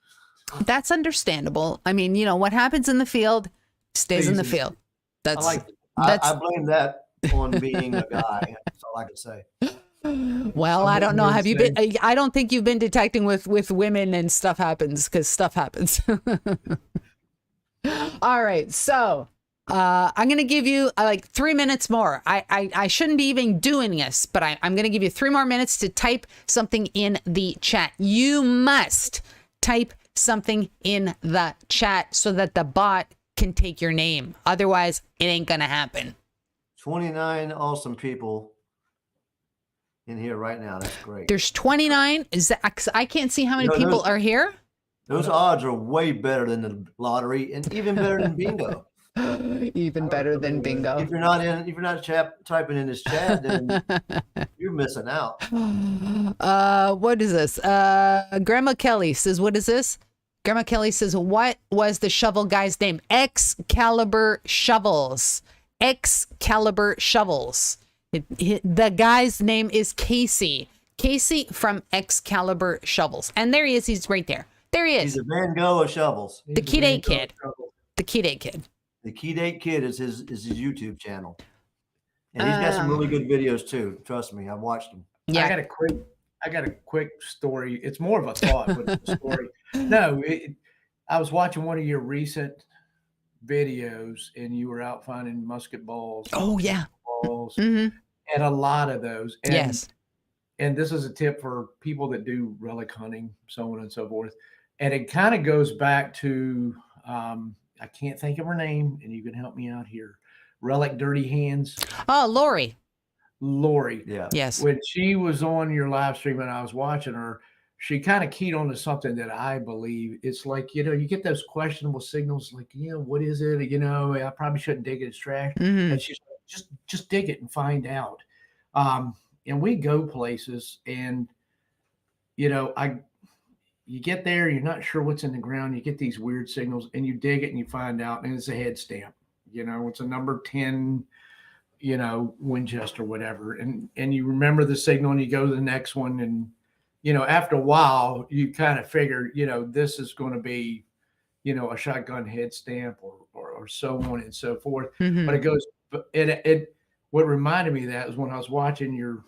That's understandable. I mean, what happens in the field stays in the field. I blame that on being a guy. That's all I can say. Well, I don't know. Have you been? I don't think you've been detecting with women and stuff happens because stuff happens. All right. So I'm going to give you like 3 minutes more. I shouldn't be even doing this, but I'm going to give you 3 more minutes to type something in the chat. You must type something in the chat so that the bot can take your name. Otherwise, it ain't going to happen. 29 awesome people in here right now. That's great. There's 29. Is that, 'cause I can't see how many people are here. Those odds are way better than the lottery and even better than bingo. Even better than bingo. If you're not typing in this chat, then you're missing out. What is this? Grandma Kelly says, what is this? Grandma Kelly says, what was the shovel guy's name? Excalibur Shovels. Excalibur Shovels. The guy's name is Casey. Casey from Excalibur Shovels. And there he is. He's right there. There he is. He's a Van Gogh of shovels. The 𝗘𝗘𝗧𝗏 kid. The 𝗘𝗘𝗧𝗏 kid. The 𝗘𝗘𝗧𝗏 kid is his YouTube channel. And he's got some really good videos too. Trust me, I've watched them. Yeah. I got a quick story. It's more of a thought, but it's a story. No, I was watching one of your recent videos and you were out finding musket balls. Oh, yeah. Balls, Mm-hmm. and a lot of those. And, Yes. And this is a tip for people that do relic hunting, so on and so forth. And it kind of goes back to, I can't think of her name, and you can help me out here. Relic Dirty Hands. Oh, Lori. Lori. Yeah. Yes. When she was on your live stream and I was watching her, she kind of keyed on to something that I believe. It's like, you get those questionable signals like, what is it? I probably shouldn't dig it. It's trash. Mm-hmm. And she's like, just dig it and find out. And we go places and, you get there, you're not sure what's in the ground. You get these weird signals and you dig it and you find out, and it's a head stamp. It's a number 10, Winchester, whatever. And you remember the signal and you go to the next one. And, after a while, you kind of figure, this is going to be, a shotgun head stamp or so on and so forth. Mm-hmm. But it goes, what reminded me of that was when I was watching your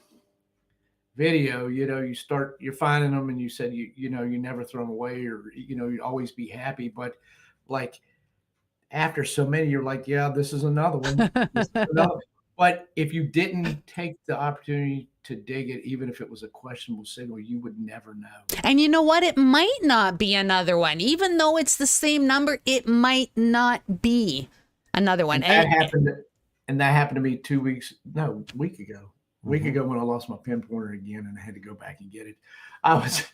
video, you're finding them and you said, you never throw them away or, you'd always be happy. But like after so many, you're like, yeah, this is another one. This is another one. But if you didn't take the opportunity to dig it, even if it was a questionable signal, you would never know. And you know what? It might not be another one. Even though it's the same number, it might not be another one. And that happened to me a week ago. A week Mm-hmm. ago when I lost my pin pointer again and I had to go back and get it. I was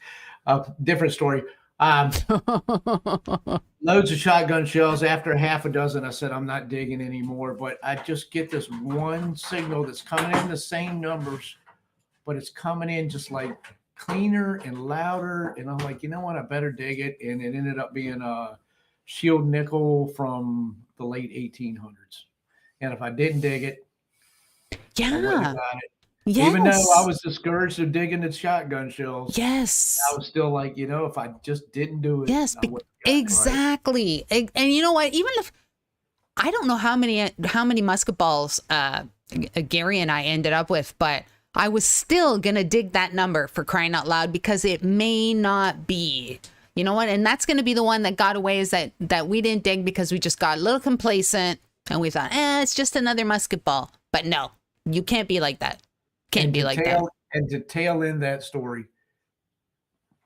a different story. Loads of shotgun shells. After half a dozen, I said, I'm not digging anymore. But I just get this one signal that's coming in the same numbers, but it's coming in just like cleaner and louder. And I'm like, you know what? I better dig it. And it ended up being a shield nickel from the late 1800s. And if I didn't dig it, I wouldn't have Yeah. got it. Yes. Even though I was discouraged of digging the shotgun shells, Yes. I was still like, if I just didn't do it, Yes. I wouldn't have gotten it right. Exactly. And you know what? Even if I don't know how many musket balls Gary and I ended up with, but I was still gonna dig that number for crying out loud because it may not be. You know what? And that's gonna be the one that got away, is that we didn't dig because we just got a little complacent and we thought, it's just another musket ball. But no, you can't be like that. Can't be like that. And to tail end that story,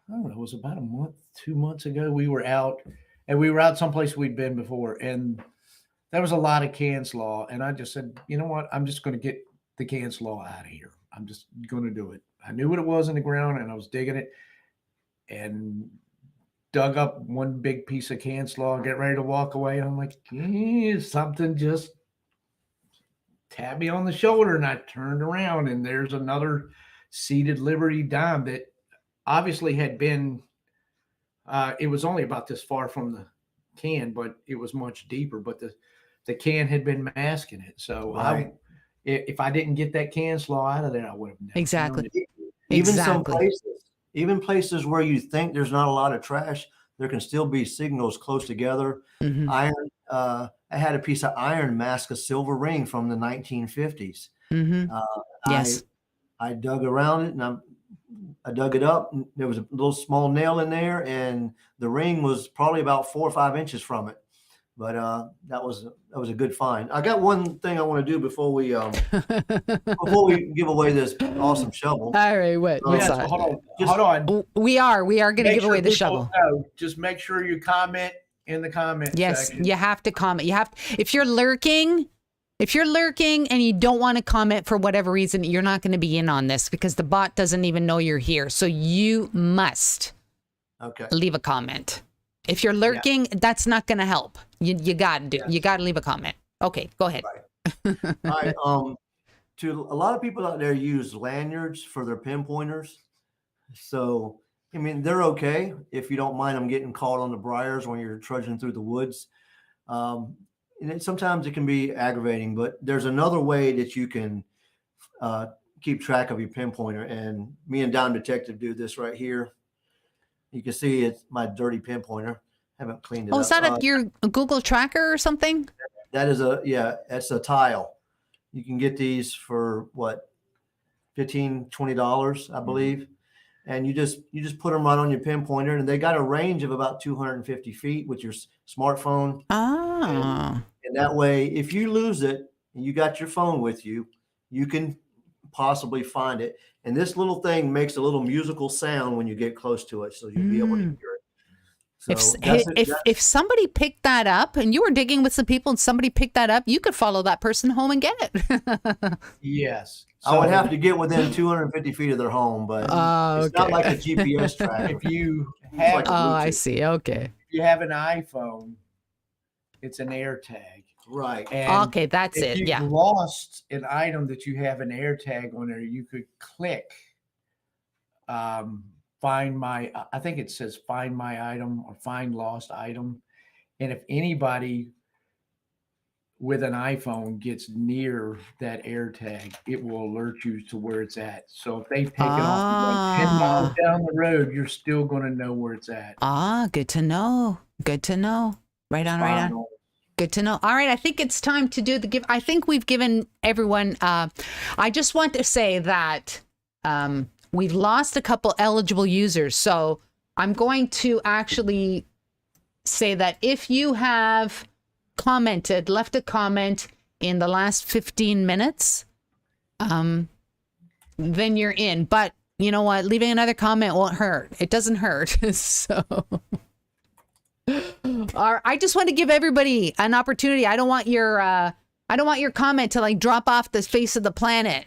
I don't know, it was about 2 months ago. We were out someplace we'd been before, and there was a lot of can slaw. And I just said, you know what? I'm just going to get the can slaw out of here. I'm just going to do it. I knew what it was in the ground, and I was digging it, and dug up one big piece of can slaw, get ready to walk away. And I'm like, something just tapped me on the shoulder, and I turned around, and there's another seeded Liberty dime that obviously had been, it was only about this far from the can, but it was much deeper, but the can had been masking it. So Right. if I didn't get that can slaw out of there, I would have never Exactly. known it. Even Exactly. some places where you think there's not a lot of trash, there can still be signals close together. Mhm. Iron. I had a piece of iron mask a silver ring from the 1950s. Mhm. Yes. I dug around it and I dug it up. And there was a little small nail in there, and the ring was probably about 4 or 5 inches from it. But that was a good find. I got one thing I want to do before we give away this awesome shovel. All right, what? Yes, What's that? hold on. We are going to Make give away sure the people shovel. know. Just make sure you comment in the comment Yes, section. you have to comment. If you're lurking and you don't want to comment for whatever reason, you're not going to be in on this because the bot doesn't even know you're here. So you must leave a comment. If you're lurking, that's not going to help. You got to you got to leave a comment. Okay, go ahead. Right. All right. To a lot of people out there use lanyards for their pinpointers. So, I mean, they're okay if you don't mind them getting caught on the briars when you're trudging through the woods. And sometimes it can be aggravating, but there's another way that you can keep track of your pinpointer. And me and Dime Detective do this right here. You can see it's my dirty pinpointer. Haven't cleaned it up. Oh, is that your Google tracker or something? That is it's a tile. You can get these for what, $15, $20, I believe. And you just put them right on your pinpointer, and they got a range of about 250 feet with your smartphone. Ah. And that way, if you lose it and you got your phone with you, you can possibly find it. And this little thing makes a little musical sound when you get close to it, so you'll be able to hear it. So if somebody picked that up and you were digging with some people and somebody picked that up, you could follow that person home and get it. Yes. I would have to get within 250 feet of their home, but it's not like a GPS tracker. If you have, I see. Okay. If you have an iPhone, it's an AirTag. Right. And okay, that's it. If you lost an item that you have an AirTag on there, you could click find my, I think it says find my item or find lost item. And if anybody with an iPhone gets near that AirTag, it will alert you to where it's at. So if they pick it off like 10 miles down the road, you're still going to know where it's at. Good to know. Good to know. Right on. Good to know. All right. I think it's time to do the give. I think we've given everyone, I just want to say that we've lost a couple eligible users. So I'm going to actually say that if you have left a comment in the last 15 minutes, then you're in. But you know what? Leaving another comment won't hurt. It doesn't hurt. So I just want to give everybody an opportunity. I don't want your comment to like drop off the face of the planet.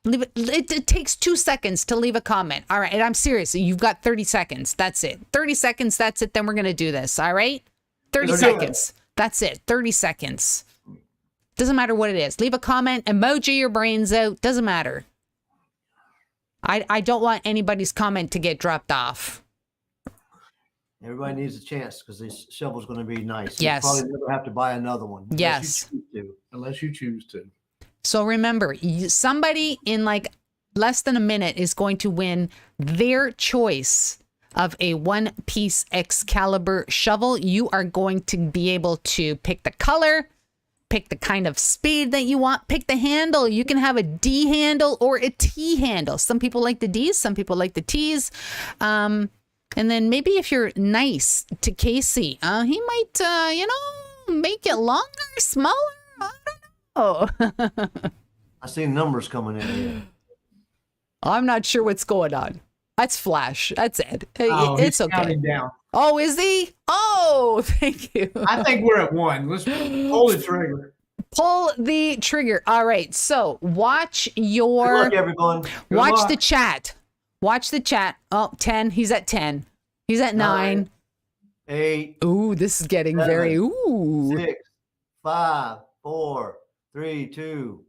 Leave it. It takes 2 seconds to leave a comment. All right. And I'm serious. You've got 30 seconds. That's it. 30 seconds. That's it. Then we're going to do this. All right. 30 seconds. That's it. 30 seconds. Doesn't matter what it is. Leave a comment, emoji your brains out. Doesn't matter. I don't want anybody's comment to get dropped off. Everybody needs a chance because this shovel's going to be nice. Yes. You probably never have to buy another one. Yes. Unless you choose to. So remember, somebody in like less than a minute is going to win their choice of a one-piece Excalibur shovel. You are going to be able to pick the color, pick the kind of spade that you want, pick the handle. You can have a D handle or a T handle. Some people like the Ds, some people like the Ts. And then maybe if you're nice to Casey, he might, make it longer, smaller. I don't know. I see numbers coming in here. I'm not sure what's going on. That's Flash. That's it. It's okay. Down. Oh, is he? Oh, thank you. I think we're at 1. Let's pull the trigger. Pull the trigger. All right. So watch Good luck, everyone. Watch the chat. Watch the chat. Oh, 10. He's at 10. He's at 9. 8. Ooh, this is getting 7, very. Ooh. 6, 5, 4, 3, 2.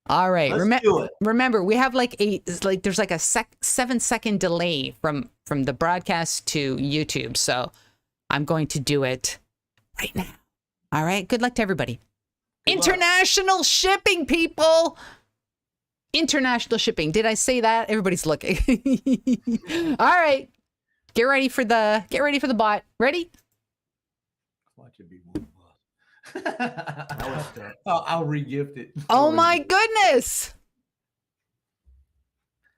All right. Let's do it. Remember, we have there's like a 7-second delay from the broadcast to YouTube. So I'm going to do it right now. All right. Good luck to everybody. International shipping, people. International shipping. Did I say that? Everybody's looking. All right. Get ready for the bot. Ready? Watch it be 1 I'll re-gift it. Oh my goodness.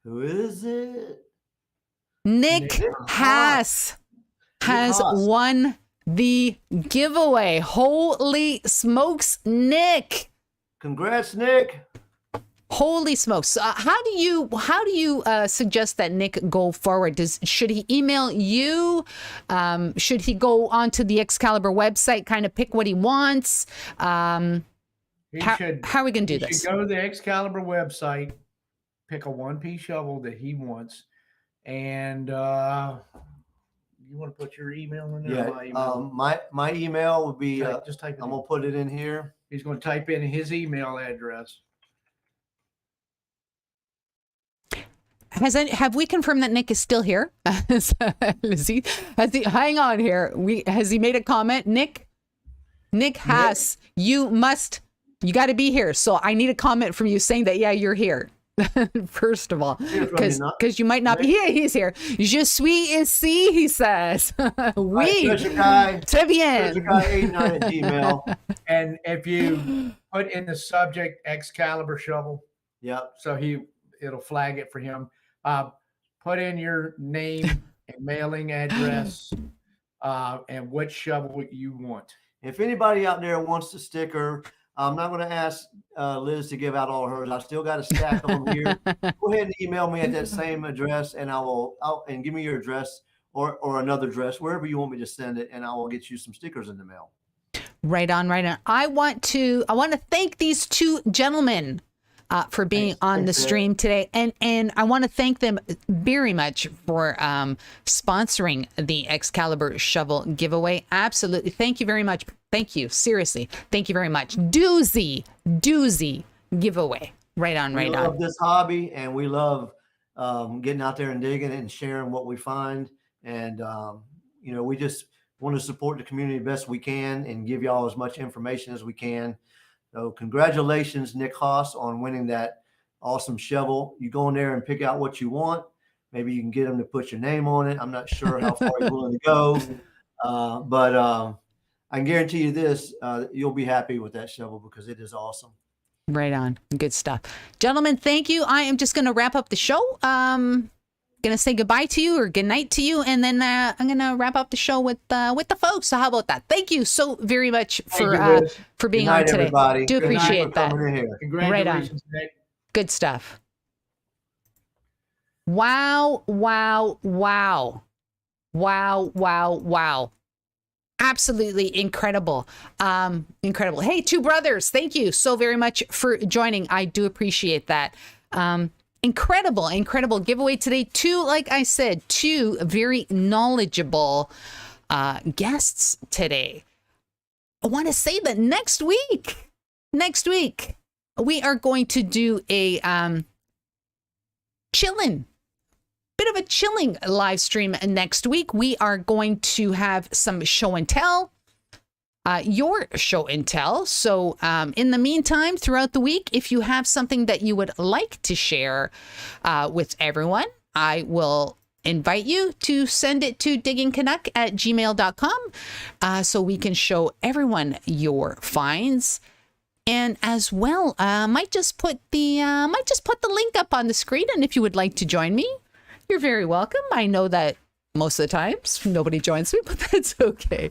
Who is it? Nick Haas has won the giveaway. Holy smokes, Nick. Congrats, Nick. Holy smokes. How do you suggest that Nick go forward? Should he email you? Should he go onto the Excalibur website, kind of pick what he wants? How are we going to do this? He should go to the Excalibur website, pick a one-piece shovel that he wants, and you want to put your email in there? Yeah. My email would be. Just type it. I'm gonna put it in here. He's going to type in his email address. Have we confirmed that Nick is still here? Hang on here. Has he made a comment? Nick has. You got to be here. So I need a comment from you saying that, yeah, you're here. First of all, because you might not be. Yeah, he's here. Je suis ici, he says. Oui. Très bien. @gmail. And if you put in the subject Excalibur shovel, yep. So it'll flag it for him. Put in your name and mailing address, and which shovel you want. If anybody out there wants the sticker, I'm not going to ask Liz to give out all hers. I still got a stack of them here. Go ahead and email me at that same address, and and give me your address or another address, wherever you want me to send it, and I will get you some stickers in the mail. Right on. I want to thank these two gentlemen for being on the stream today, and I want to thank them very much for sponsoring the Excalibur shovel giveaway. Absolutely, thank you very much. Thank you, seriously, thank you very much. Doozy giveaway. Right on. We love this hobby, and we love getting out there and digging and sharing what we find, and we just want to support the community best we can and give y'all as much information as we can. So congratulations, Nick Haas, on winning that awesome shovel. You go in there and pick out what you want. Maybe you can get them to put your name on it. I'm not sure how far you're willing to go, but I can guarantee you this, you'll be happy with that shovel because it is awesome. Right on. Good stuff. Gentlemen, thank you. I am just going to wrap up the show. Going to say goodbye to you or good night to you, and then I'm going to wrap up the show with the folks. So how about that? Thank you so very much for being on today. Everybody. Do appreciate that. Congratulations, right on. Nick. Good stuff. Wow. Absolutely incredible. Incredible. Hey, two brothers, thank you so very much for joining. I do appreciate that. Incredible giveaway today. Like I said, two very knowledgeable guests today. I want to say that next week, we are going to do a bit of a chilling live stream next week. We are going to have some show and tell. Your show and tell. So in the meantime, throughout the week, if you have something that you would like to share with everyone, I will invite you to send it to diggingcanuck@gmail.com so we can show everyone your finds. And as well, might just put the link up on the screen. And if you would like to join me, you're very welcome. I know that most of the times nobody joins me, but that's okay.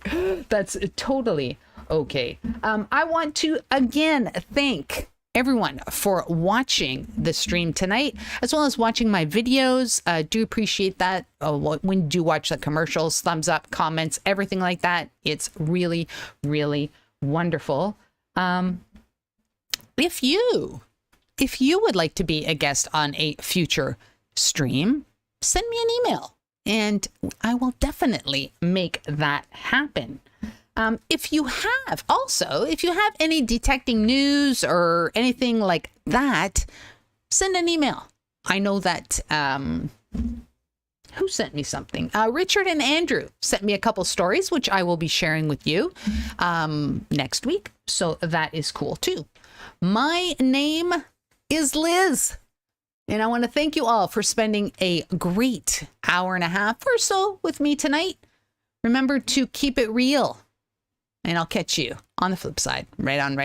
That's totally okay. I want to again thank everyone for watching the stream tonight, as well as watching my videos. Do appreciate that. When you do watch the commercials, thumbs up, comments, everything like that. It's really, really wonderful. If you would like to be a guest on a future stream, send me an email and I will definitely make that happen. If you have any detecting news or anything like that, send an email. I know that, who sent me something? Richard and Andrew sent me a couple stories, which I will be sharing with you next week. So that is cool too. My name is Liz. And I want to thank you all for spending a great hour and a half or so with me tonight. Remember to keep it real. And I'll catch you on the flip side. Right on.